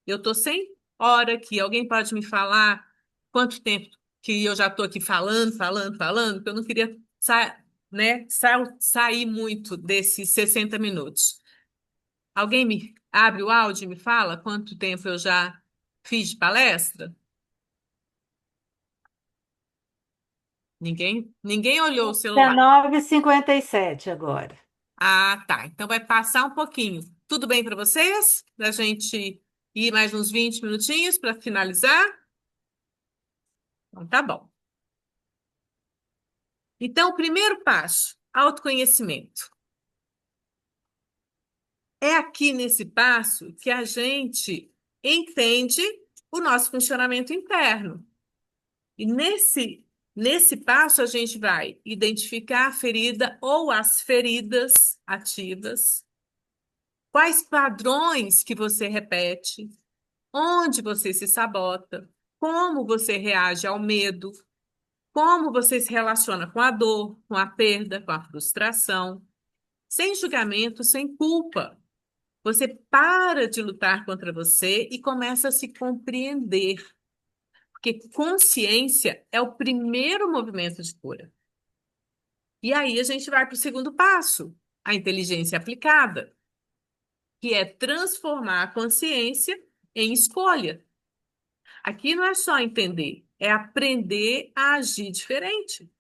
Eu estou sem hora aqui. Alguém pode me falar quanto tempo que eu já estou aqui falando, porque eu não queria sair muito desses 60 minutos. Alguém me abre o áudio e me fala quanto tempo eu já fiz de palestra? Ninguém olhou o celular. 19h57 agora. Ah, tá. Então vai passar um pouquinho. Tudo bem para vocês? Da gente ir mais uns 20 minutinhos para finalizar? Então tá bom. Então, o primeiro passo, autoconhecimento. É aqui nesse passo que a gente entende o nosso funcionamento interno. E nesse Nesse passo, a gente vai identificar a ferida ou as feridas ativas, quais padrões que você repete, onde você se sabota, como você reage ao medo, como você se relaciona com a dor, com a perda, com a frustração, sem julgamento, sem culpa. Você para de lutar contra você e começa a se compreender, porque consciência é o primeiro movimento de cura. E aí a gente vai para o segundo passo, a inteligência aplicada, que é transformar a consciência em escolha. Aqui não é só entender, é aprender a agir diferente.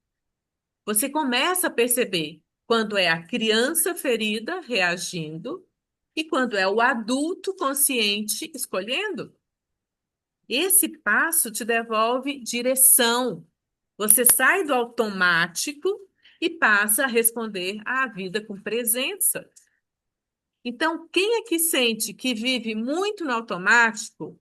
Você começa a perceber quando é a criança ferida reagindo e quando é o adulto consciente escolhendo. Esse passo te devolve direção. Você sai do automático e passa a responder à vida com presença. Então, quem é que sente que vive muito no automático,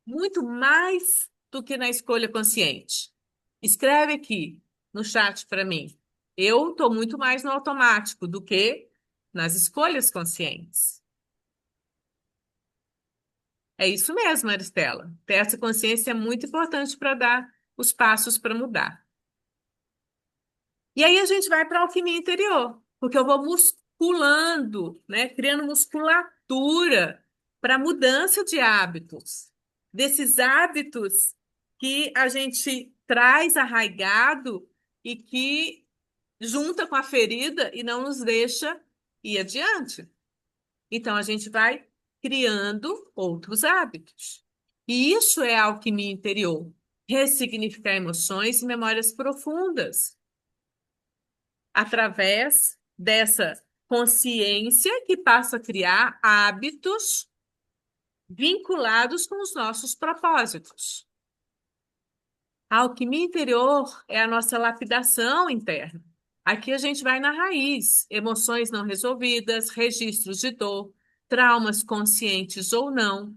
muito mais do que na escolha consciente? Escreve aqui no chat para mim. Eu estou muito mais no automático do que nas escolhas conscientes. É isso mesmo, Maristela. Ter essa consciência é muito importante para dar os passos para mudar. E aí a gente vai para a alquimia interior, porque eu vou musculando, né, criando musculatura para mudança de hábitos. Desses hábitos que a gente traz arraigado e que junta com a ferida e não nos deixa ir adiante. Então, a gente vai criando outros hábitos. E isso é a alquimia interior. Ressignificar emoções e memórias profundas, através dessa consciência que passa a criar hábitos vinculados com os nossos propósitos. A alquimia interior é a nossa lapidação interna. Aqui a gente vai na raiz, emoções não resolvidas, registros de dor, traumas conscientes ou não,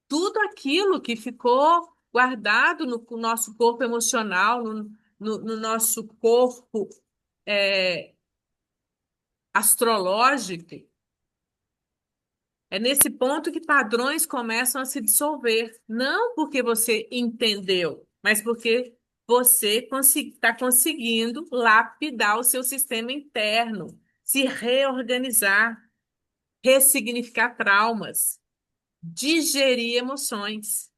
tudo aquilo que ficou guardado no nosso corpo emocional, no nosso corpo é, astrológico, é nesse ponto que padrões começam a se dissolver. Não porque você entendeu, mas porque você está conseguindo lapidar o seu sistema interno, se reorganizar, ressignificar traumas, digerir emoções.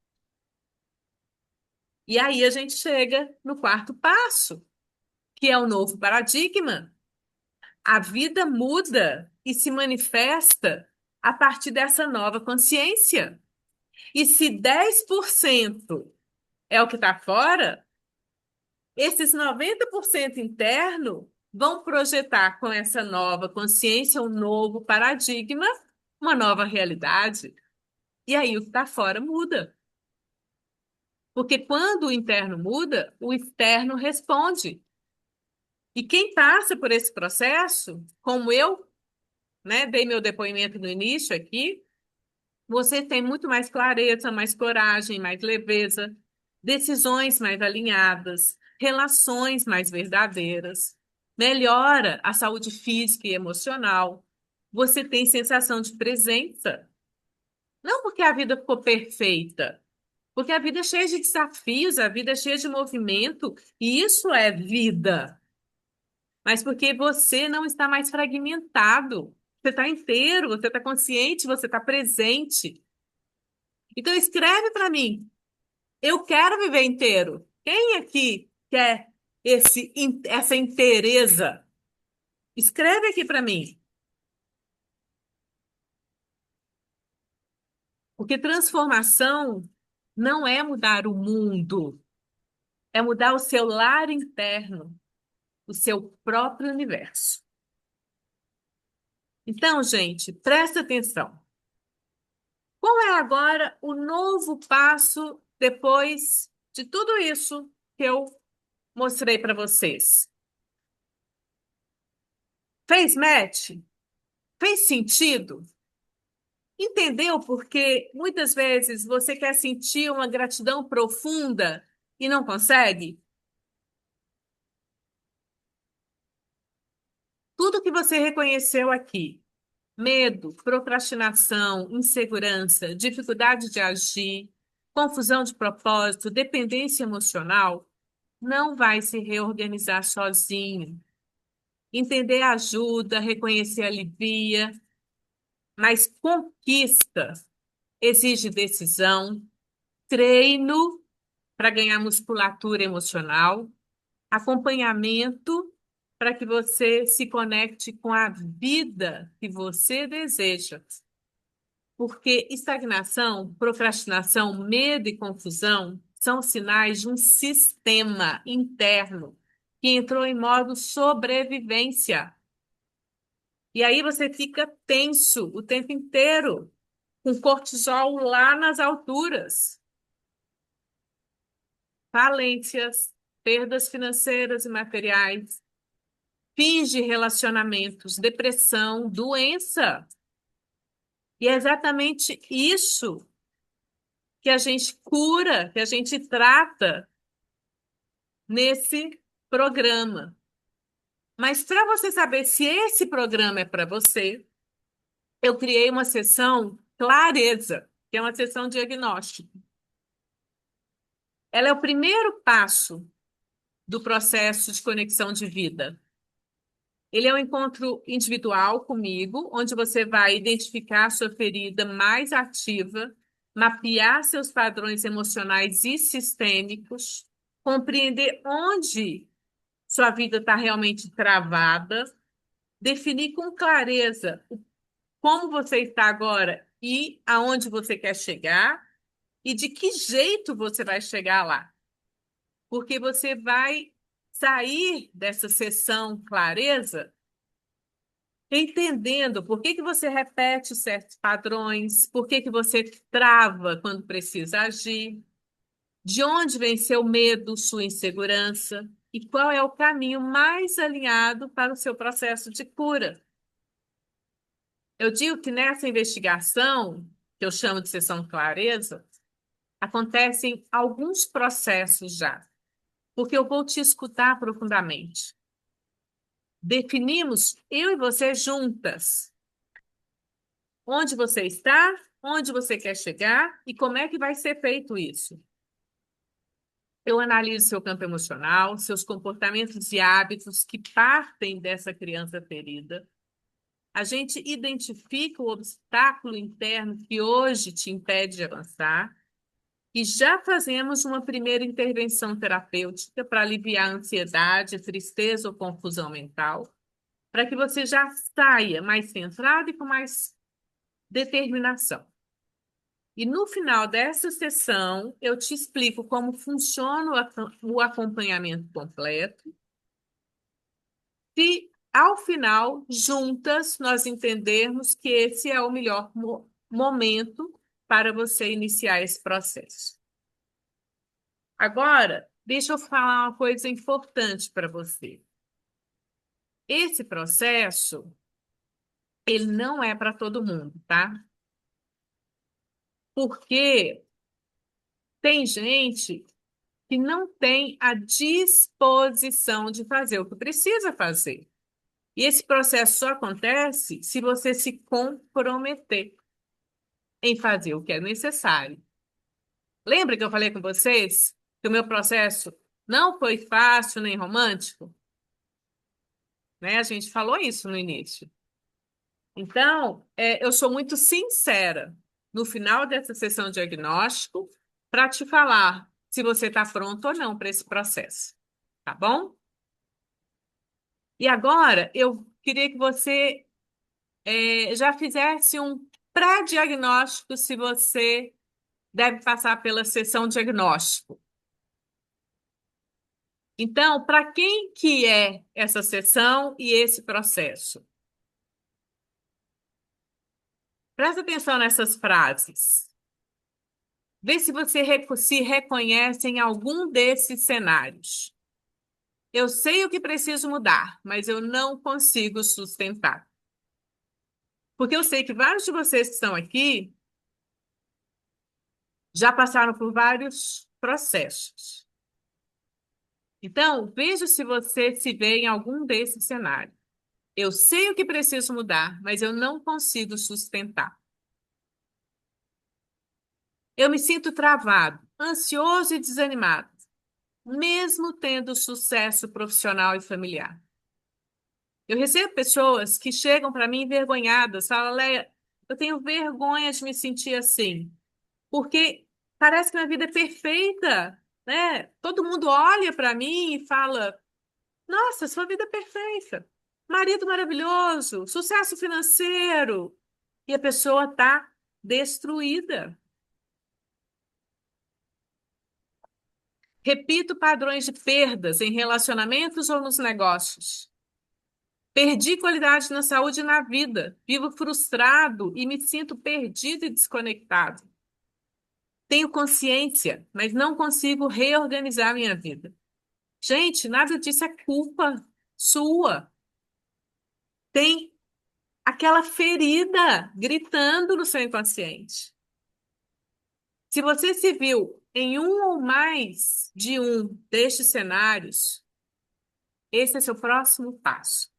E aí a gente chega no quarto passo, que é o novo paradigma. A vida muda e se manifesta a partir dessa nova consciência. E se 10% é o que está fora, esses 90% interno vão projetar com essa nova consciência um novo paradigma, uma nova realidade. E aí o que está fora muda. Porque quando o interno muda, o externo responde. E quem passa por esse processo, como eu, né, dei meu depoimento no início aqui, você tem muito mais clareza, mais coragem, mais leveza, decisões mais alinhadas, relações mais verdadeiras, melhora a saúde física e emocional. Você tem sensação de presença. Não porque a vida ficou perfeita, porque a vida é cheia de desafios, a vida é cheia de movimento, e isso é vida. Mas porque você não está mais fragmentado. Você está inteiro, você está consciente, você está presente. Então escreve para mim. Eu quero viver inteiro. Quem aqui quer essa inteireza? Escreve aqui para mim. Porque transformação não é mudar o mundo, é mudar o seu lar interno, o seu próprio universo. Então, gente, presta atenção. Qual é agora o novo passo depois de tudo isso que eu mostrei para vocês? Fez match? Fez sentido? Entendeu? Porque muitas vezes você quer sentir uma gratidão profunda e não consegue? Tudo que você reconheceu aqui, medo, procrastinação, insegurança, dificuldade de agir, confusão de propósito, dependência emocional, não vai se reorganizar sozinho. Entender ajuda, reconhecer alivia, mas conquista exige decisão, treino para ganhar musculatura emocional, acompanhamento para que você se conecte com a vida que você deseja. Porque estagnação, procrastinação, medo e confusão são sinais de um sistema interno que entrou em modo sobrevivência. E aí você fica tenso o tempo inteiro, com cortisol lá nas alturas. Falências, perdas financeiras e materiais, fins de relacionamentos, depressão, doença. E é exatamente isso que a gente cura, que a gente trata nesse programa. Mas para você saber se esse programa é para você, eu criei uma sessão Clareza, que é uma sessão diagnóstica. Ela é o primeiro passo do processo de conexão de vida. Ele é um encontro individual comigo, onde você vai identificar a sua ferida mais ativa, mapear seus padrões emocionais e sistêmicos, compreender onde sua vida está realmente travada, definir com clareza como você está agora e aonde você quer chegar e de que jeito você vai chegar lá. Porque você vai sair dessa sessão clareza entendendo por que que você repete certos padrões, por que que você trava quando precisa agir, de onde vem seu medo, sua insegurança e qual é o caminho mais alinhado para o seu processo de cura. Eu digo que nessa investigação, que eu chamo de sessão clareza, acontecem alguns processos já, porque eu vou te escutar profundamente. Definimos, eu e você juntas, onde você está, onde você quer chegar e como é que vai ser feito isso. Eu analiso seu campo emocional, seus comportamentos e hábitos que partem dessa criança ferida. A gente identifica o obstáculo interno que hoje te impede de avançar e já fazemos uma primeira intervenção terapêutica para aliviar a ansiedade, tristeza ou confusão mental, para que você já saia mais centrado e com mais determinação. E no final dessa sessão, eu te explico como funciona o acompanhamento completo. Se ao final, juntas, nós entendermos que esse é o melhor momento para você iniciar esse processo. Agora, deixa eu falar uma coisa importante para você. Esse processo, ele não é para todo mundo, tá? Porque tem gente que não tem a disposição de fazer o que precisa fazer. E esse processo só acontece se você se comprometer em fazer o que é necessário. Lembra que eu falei com vocês que o meu processo não foi fácil nem romântico? Né? A gente falou isso no início. Então, eu sou muito sincera no final dessa sessão de diagnóstico para te falar se você está pronto ou não para esse processo. Tá bom? E agora, eu queria que você já fizesse um pré-diagnóstico se você deve passar pela sessão diagnóstico. Então, para quem que é essa sessão e esse processo? Presta atenção nessas frases. Vê se você se reconhece em algum desses cenários. Eu sei o que preciso mudar, mas eu não consigo sustentar. Porque eu sei que vários de vocês que estão aqui já passaram por vários processos. Então, veja se você se vê em algum desses cenários. Eu sei o que preciso mudar, mas eu não consigo sustentar. Eu me sinto travado, ansioso e desanimado, mesmo tendo sucesso profissional e familiar. Eu recebo pessoas que chegam para mim envergonhadas, falam, Leia, eu tenho vergonha de me sentir assim, porque parece que minha vida é perfeita, né? Todo mundo olha para mim e fala, nossa, sua vida é perfeita. Marido maravilhoso, sucesso financeiro. E a pessoa está destruída. Repito padrões de perdas em relacionamentos ou nos negócios. Perdi qualidade na saúde e na vida. Vivo frustrado e me sinto perdido e desconectado. Tenho consciência, mas não consigo reorganizar minha vida. Gente, nada disso é culpa sua. Tem aquela ferida gritando no seu inconsciente. Se você se viu em um ou mais de um destes cenários, esse é seu próximo passo.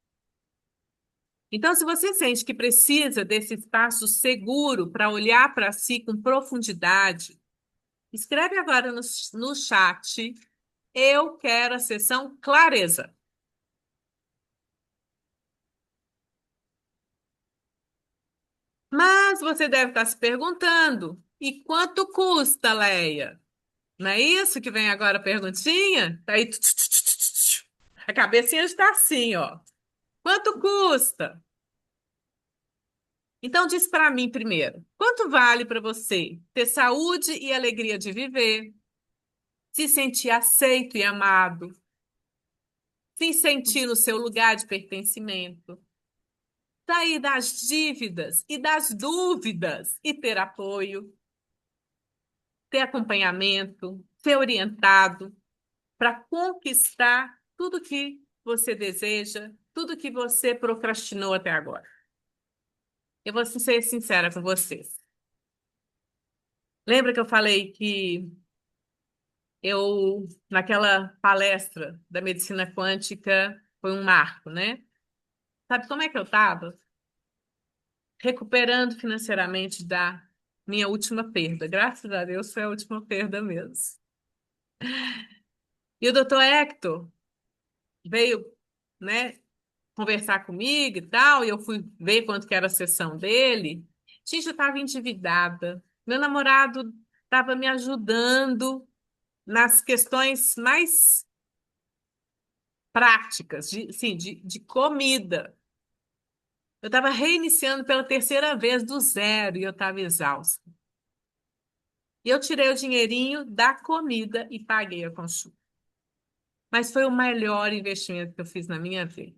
Então, se você sente que precisa desse espaço seguro para olhar para si com profundidade, escreve agora no chat. Eu quero a sessão clareza. Mas você deve estar se perguntando: e quanto custa, Leia? Não é isso que vem agora a perguntinha? Tá aí. A cabecinha está assim, ó. Quanto custa? Então diz para mim primeiro, quanto vale para você ter saúde e alegria de viver, se sentir aceito e amado, se sentir no seu lugar de pertencimento, sair das dívidas e das dúvidas e ter apoio, ter acompanhamento, ser orientado para conquistar tudo que você deseja, tudo que você procrastinou até agora. Eu vou ser sincera com vocês. Lembra que eu falei que eu, naquela palestra da medicina quântica, foi um marco, né? Sabe como é que eu estava? Recuperando financeiramente da minha última perda. Graças a Deus foi a última perda mesmo. E o doutor Hector veio, né, conversar comigo e tal, e eu fui ver quanto que era a sessão dele. Gente, eu estava endividada. Meu namorado estava me ajudando nas questões mais práticas, de comida. Eu estava reiniciando pela terceira vez do zero e eu estava exausta. E eu tirei o dinheirinho da comida e paguei a consulta. Mas foi o melhor investimento que eu fiz na minha vida.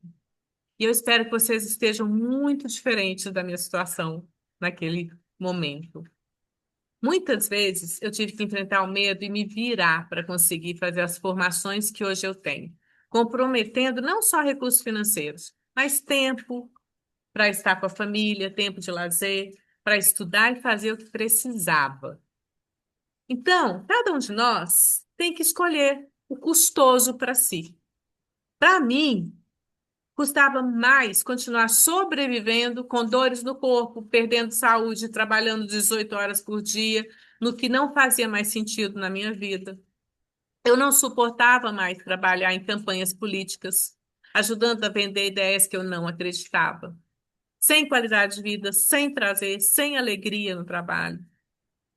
E eu espero que vocês estejam muito diferentes da minha situação naquele momento. Muitas vezes eu tive que enfrentar o medo e me virar para conseguir fazer as formações que hoje eu tenho, comprometendo não só recursos financeiros, mas tempo para estar com a família, tempo de lazer, para estudar e fazer o que precisava. Então, cada um de nós tem que escolher o custoso para si. Para mim, custava mais continuar sobrevivendo com dores no corpo, perdendo saúde, trabalhando 18 horas por dia, no que não fazia mais sentido na minha vida. Eu não suportava mais trabalhar em campanhas políticas, ajudando a vender ideias que eu não acreditava. Sem qualidade de vida, sem prazer, sem alegria no trabalho.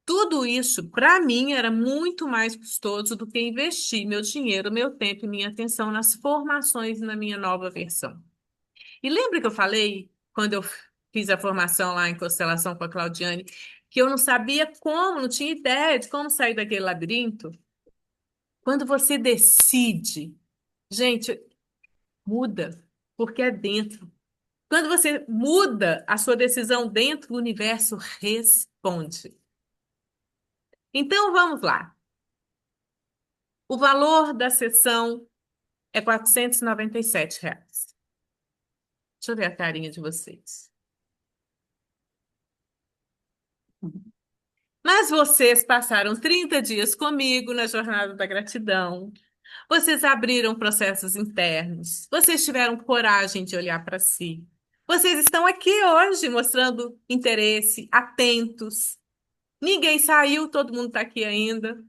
Tudo isso, para mim, era muito mais custoso do que investir meu dinheiro, meu tempo e minha atenção nas formações na minha nova versão. E lembra que eu falei, quando eu fiz a formação lá em constelação com a Claudiane, que eu não sabia como, não tinha ideia de como sair daquele labirinto? Quando você decide, gente, muda, porque é dentro. Quando você muda a sua decisão dentro, o universo responde. Então vamos lá. O valor da sessão é R$ 497. Deixa eu ver a carinha de vocês. Mas vocês passaram 30 dias comigo na Jornada da Gratidão. Vocês abriram processos internos. Vocês tiveram coragem de olhar para si. Vocês estão aqui hoje mostrando interesse, atentos. Ninguém saiu, todo mundo está aqui ainda.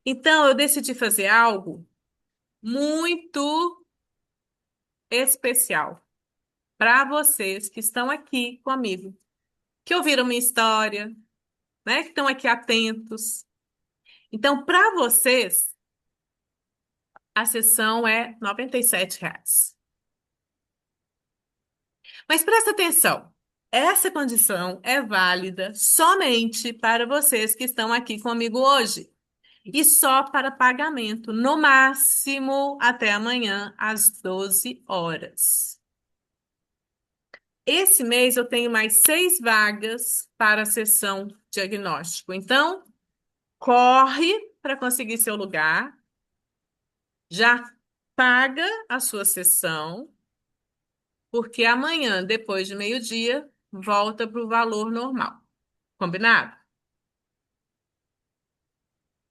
Então, eu decidi fazer algo muito especial para vocês que estão aqui comigo, que ouviram minha história, né? Que estão aqui atentos. Então, para vocês, a sessão é R$ 97. Mas presta atenção, essa condição é válida somente para vocês que estão aqui comigo hoje e só para pagamento, no máximo até amanhã, às 12 horas. Esse mês eu tenho mais 6 vagas para a sessão diagnóstico. Então, corre para conseguir seu lugar, já paga a sua sessão, porque amanhã, depois de meio-dia, volta para o valor normal. Combinado?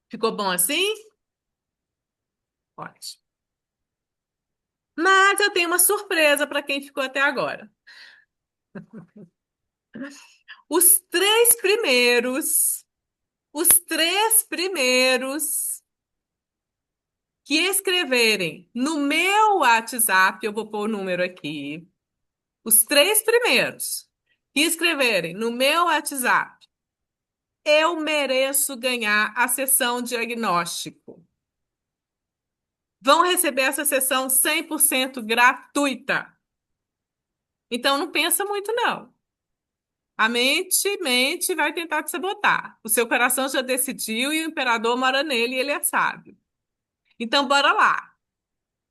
Ficou bom assim? Ótimo. Mas eu tenho uma surpresa para quem ficou até agora. Os três primeiros, os três primeiros que escreverem no meu WhatsApp, eu vou pôr o número aqui. Os três primeiros que escreverem no meu WhatsApp, eu mereço ganhar a sessão diagnóstico. Vão receber essa sessão 100% gratuita. Então não pensa muito, não. A mente vai tentar te sabotar. O seu coração já decidiu e o imperador mora nele e ele é sábio. Então bora lá.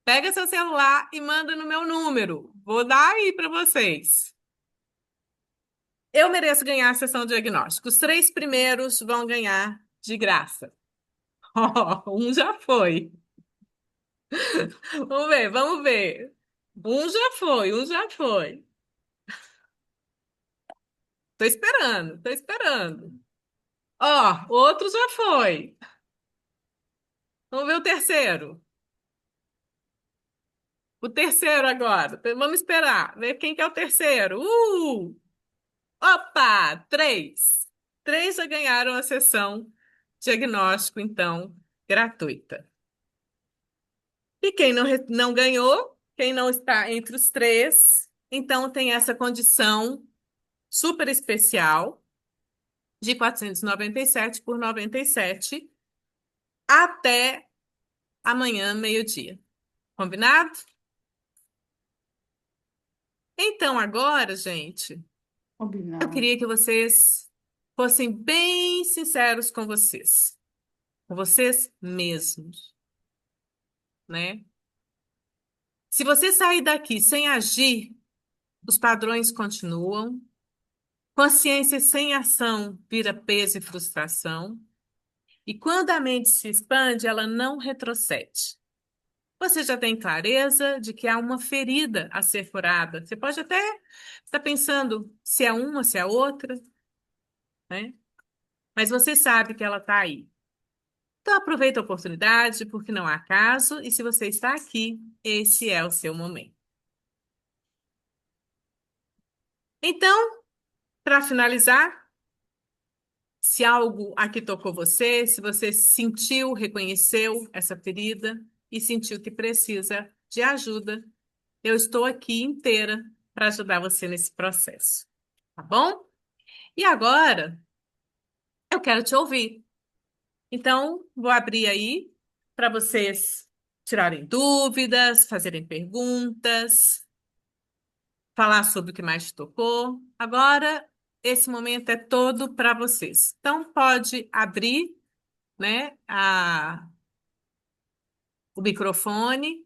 Pega seu celular e manda no meu número. Vou dar aí para vocês. Eu mereço ganhar a sessão diagnóstica. Os três primeiros vão ganhar de graça. Um já foi. Vamos ver, vamos ver. Um já foi, um já foi. Tô esperando, tô esperando. Ó, outro já foi. Vamos ver o terceiro. O terceiro agora. Vamos esperar. Ver quem que é o terceiro. Opa! Três. Três já ganharam a sessão diagnóstico, então, gratuita. E quem não ganhou, quem não está entre os três, então tem essa condição super especial de 497 por 97 até amanhã, meio-dia. Combinado? Então, agora, gente, eu Combinado. queria que vocês fossem bem sinceros com vocês mesmos, né? Se você sair daqui sem agir, os padrões continuam. Consciência sem ação vira peso e frustração. E quando a mente se expande, ela não retrocede. Você já tem clareza de que há uma ferida a ser curada. Você pode até estar pensando se é uma, se é outra, né? Mas você sabe que ela está aí. Então aproveita a oportunidade, porque não há acaso, e se você está aqui, esse é o seu momento. Então, para finalizar, se algo aqui tocou você, se você sentiu, reconheceu essa ferida e sentiu que precisa de ajuda, eu estou aqui inteira para ajudar você nesse processo, tá bom? E agora eu quero te ouvir. Então, vou abrir aí para vocês tirarem dúvidas, fazerem perguntas, falar sobre o que mais te tocou. Agora, esse momento é todo para vocês. Então, pode abrir, né, o microfone.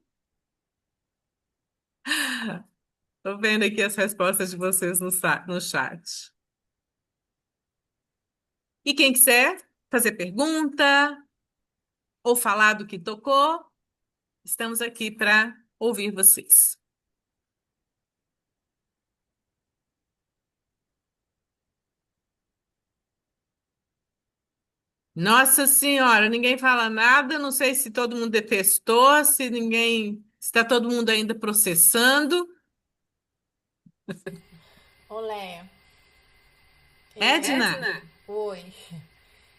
Estou vendo aqui as respostas de vocês no chat. E quem quiser fazer pergunta ou falar do que tocou, estamos aqui para ouvir vocês. Nossa Senhora, ninguém fala nada. Não sei se todo mundo detestou, se está todo mundo ainda processando. Olé, Edna, oi.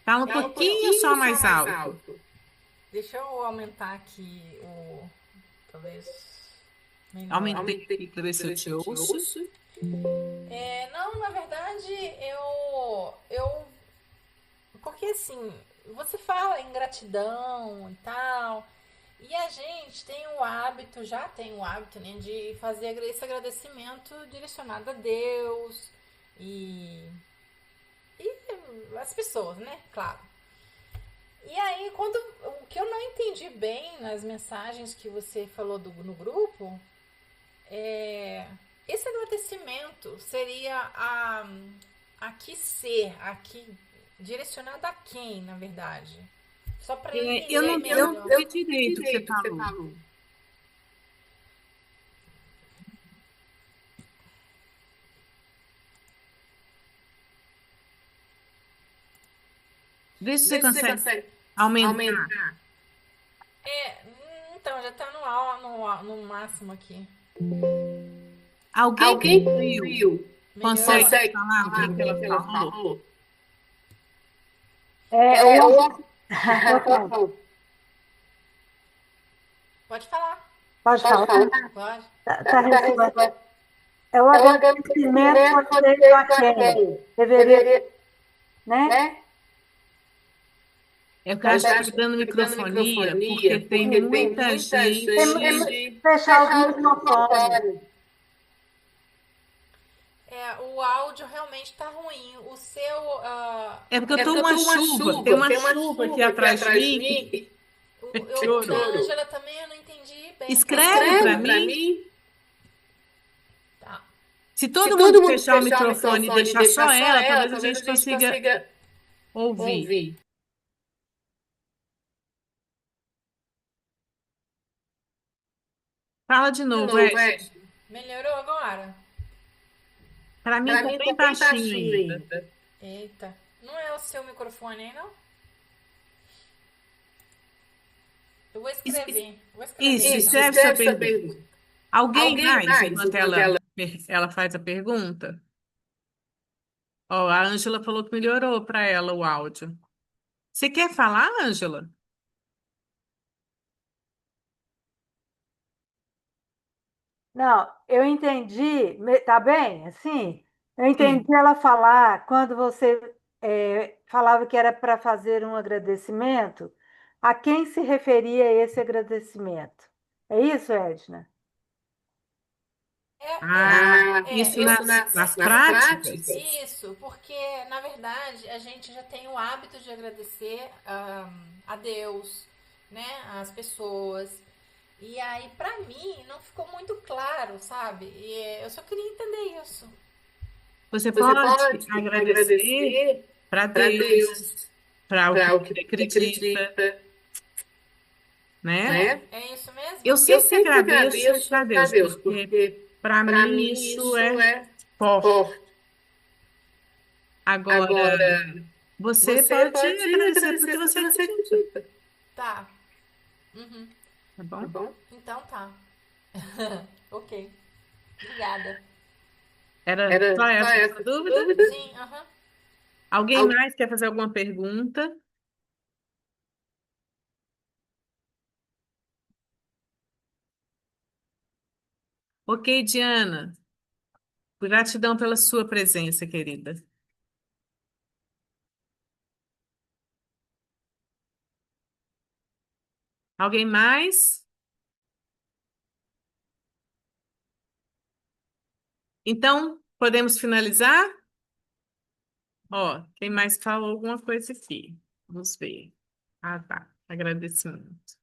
fala um Fala um pouquinho só pouquinho só mais mais alto. alto. Deixa eu aumentar aqui o. Talvez melhor. Aumentei Aumentei aqui para ver pra se eu ver se te eu te ouço. ouço. Não, na verdade, eu. Porque assim, você fala em gratidão e tal. E a gente tem o hábito, já tem o hábito, né, de fazer esse agradecimento direcionado a Deus e, e as pessoas, né? Claro. E aí, o que eu não entendi bem nas mensagens que você falou no grupo é esse agradecimento seria a que ser, a que direcionado a quem, na verdade? Só para eu Eu entender não, eu não melhor. ouvi direito o que você Direito que você falou. falou. Vê se você Vê se você consegue consegue aumentar. aumentar. Então já tá no máximo aqui. Alguém Alguém concluiu? concluiu? Melhorou? Consegue Consegue falar o falar que o que que ela que ela falou? falou? É, É, o, o... boa tarde. Pode falar. Pode Pode falar? falar. Pode. Tá Tá resposta. respondendo. É o É o agradecimento agradecimento pode pode ser ser a pra quem? quem? Deveria, Deveria, né? né? É que eu Tá acho Eu que acho está que dando tá dando microfonia, porque microfonia, tem porque tem muita muita gente. gente fechar os fechar os microfones. microfones. O áudio realmente tá ruim. O seu. É porque eu É tô porque eu uma tô uma chuva, tem chuva, uma tem uma chuva aqui chuva aqui atrás de atrás de mim. mim. O da Chorou. Ângela também eu não entendi bem o que ela falou. Escreve para Escreve pra mim. mim. Tá. Se Se todo mundo todo mundo fechar o fechar o microfone e microfone e deixar deixar só só ela, ela, talvez a talvez a gente gente consiga consiga ouvir. ouvir. Fala de De novo, novo, Ed. Ed. Melhorou agora? Para mim Pra tá mim tá bem bem baixinho baixinho ainda. ainda. Eita. Não é o seu microfone aí, não? Eu vou Isso, escrever. Vou escrever isso, então. escreve sua Escreve sua pergunta. pergunta. Alguém Alguém mais, mais, enquanto enquanto ela. ela faz a pergunta? Ó, a Ângela falou que melhorou para ela o áudio. Você quer falar, Ângela? Não, eu entendi, tá bem? Assim, eu Sim. entendi ela falar quando você falava que era para fazer um agradecimento, a quem se referia esse agradecimento? É isso, Edna? Ah, isso Isso nas nas práticas? práticas. Isso, porque na verdade a gente já tem o hábito de agradecer a Deus, né, às pessoas. E aí, pra mim, não ficou muito claro, sabe? Eu só queria entender isso. Você Você pode pode agradecer agradecer para para Deus, Deus, para o que para o que você você acredita, acredita, né? né? É isso mesmo? Eu Eu sempre sempre agradeço agradeço para a Deus, Deus, porque porque para para mim mim isso isso é é forte. forte. Agora, Agora, você você pode pode agradecer agradecer porque você porque você acredita, acredita. Tá. Uhum. tá Tá bom? bom? Então tá. Ok. Obrigada. Era Era só só essa a sua essa a sua dúvida? dúvida? Sim, aham. Alguém Alguém mais quer fazer alguma pergunta? Ok, Diana. Gratidão pela sua presença, querida. Alguém mais? Então, podemos finalizar? Ó, quem mais falou alguma coisa aqui? Vamos ver. Ah, tá. Agradecimento.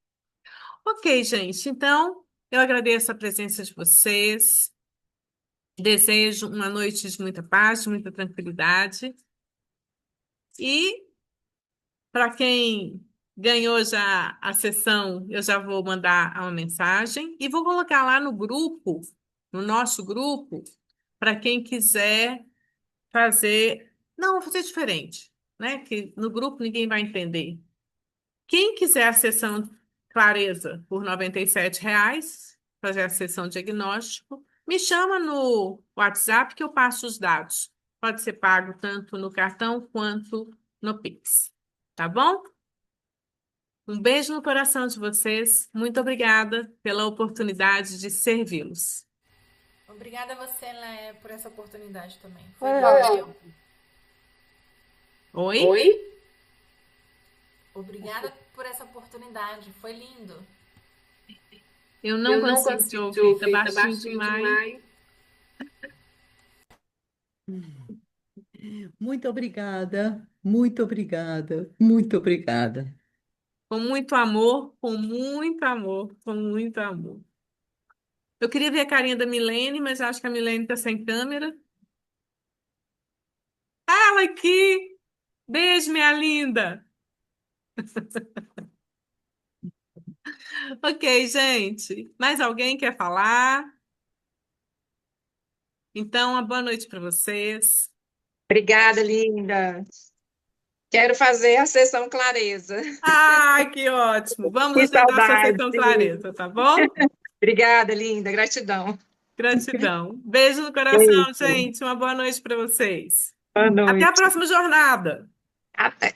Ok, gente. Então, eu agradeço a presença de vocês. Desejo uma noite de muita paz, de muita tranquilidade. E para quem ganhou já a sessão, eu já vou mandar uma mensagem e vou colocar lá no grupo, no nosso grupo, para quem quiser fazer. Não, vou fazer diferente. né? Que no grupo ninguém vai entender. Quem quiser a sessão Clareza por R$ 97, fazer a sessão diagnóstico, me chama no WhatsApp que eu passo os dados. Pode ser pago tanto no cartão quanto no Pix. Tá bom? Um beijo no coração de vocês. Muito obrigada pela oportunidade de servi-los. Obrigada a você, Lé, por essa oportunidade também. Foi Foi lindo, ótimo. viu? Oi? Oi? Obrigada por essa oportunidade. Foi lindo. Eu não Eu não consigo te consigo te ouvir, tá ouvir, tá baixinho baixinho demais. demais. Muito obrigada, muito obrigada, muito obrigada. Com muito amor, com muito amor, com muito amor. Eu queria ver a carinha da Milene, mas acho que a Milene tá sem câmera. Ela aqui! Beijo, minha linda! Ok, gente. Mais alguém quer falar? Então, uma boa noite para vocês. Obrigada, linda. Quero fazer a sessão Clareza. Ai, que ótimo! Vamos Que agendar a sua saudade. sessão Clareza, tá bom? Obrigada, linda. Gratidão. Gratidão. Beijo no coração, Beijo. gente. Uma boa noite para vocês. Boa Até a noite. próxima jornada. Até.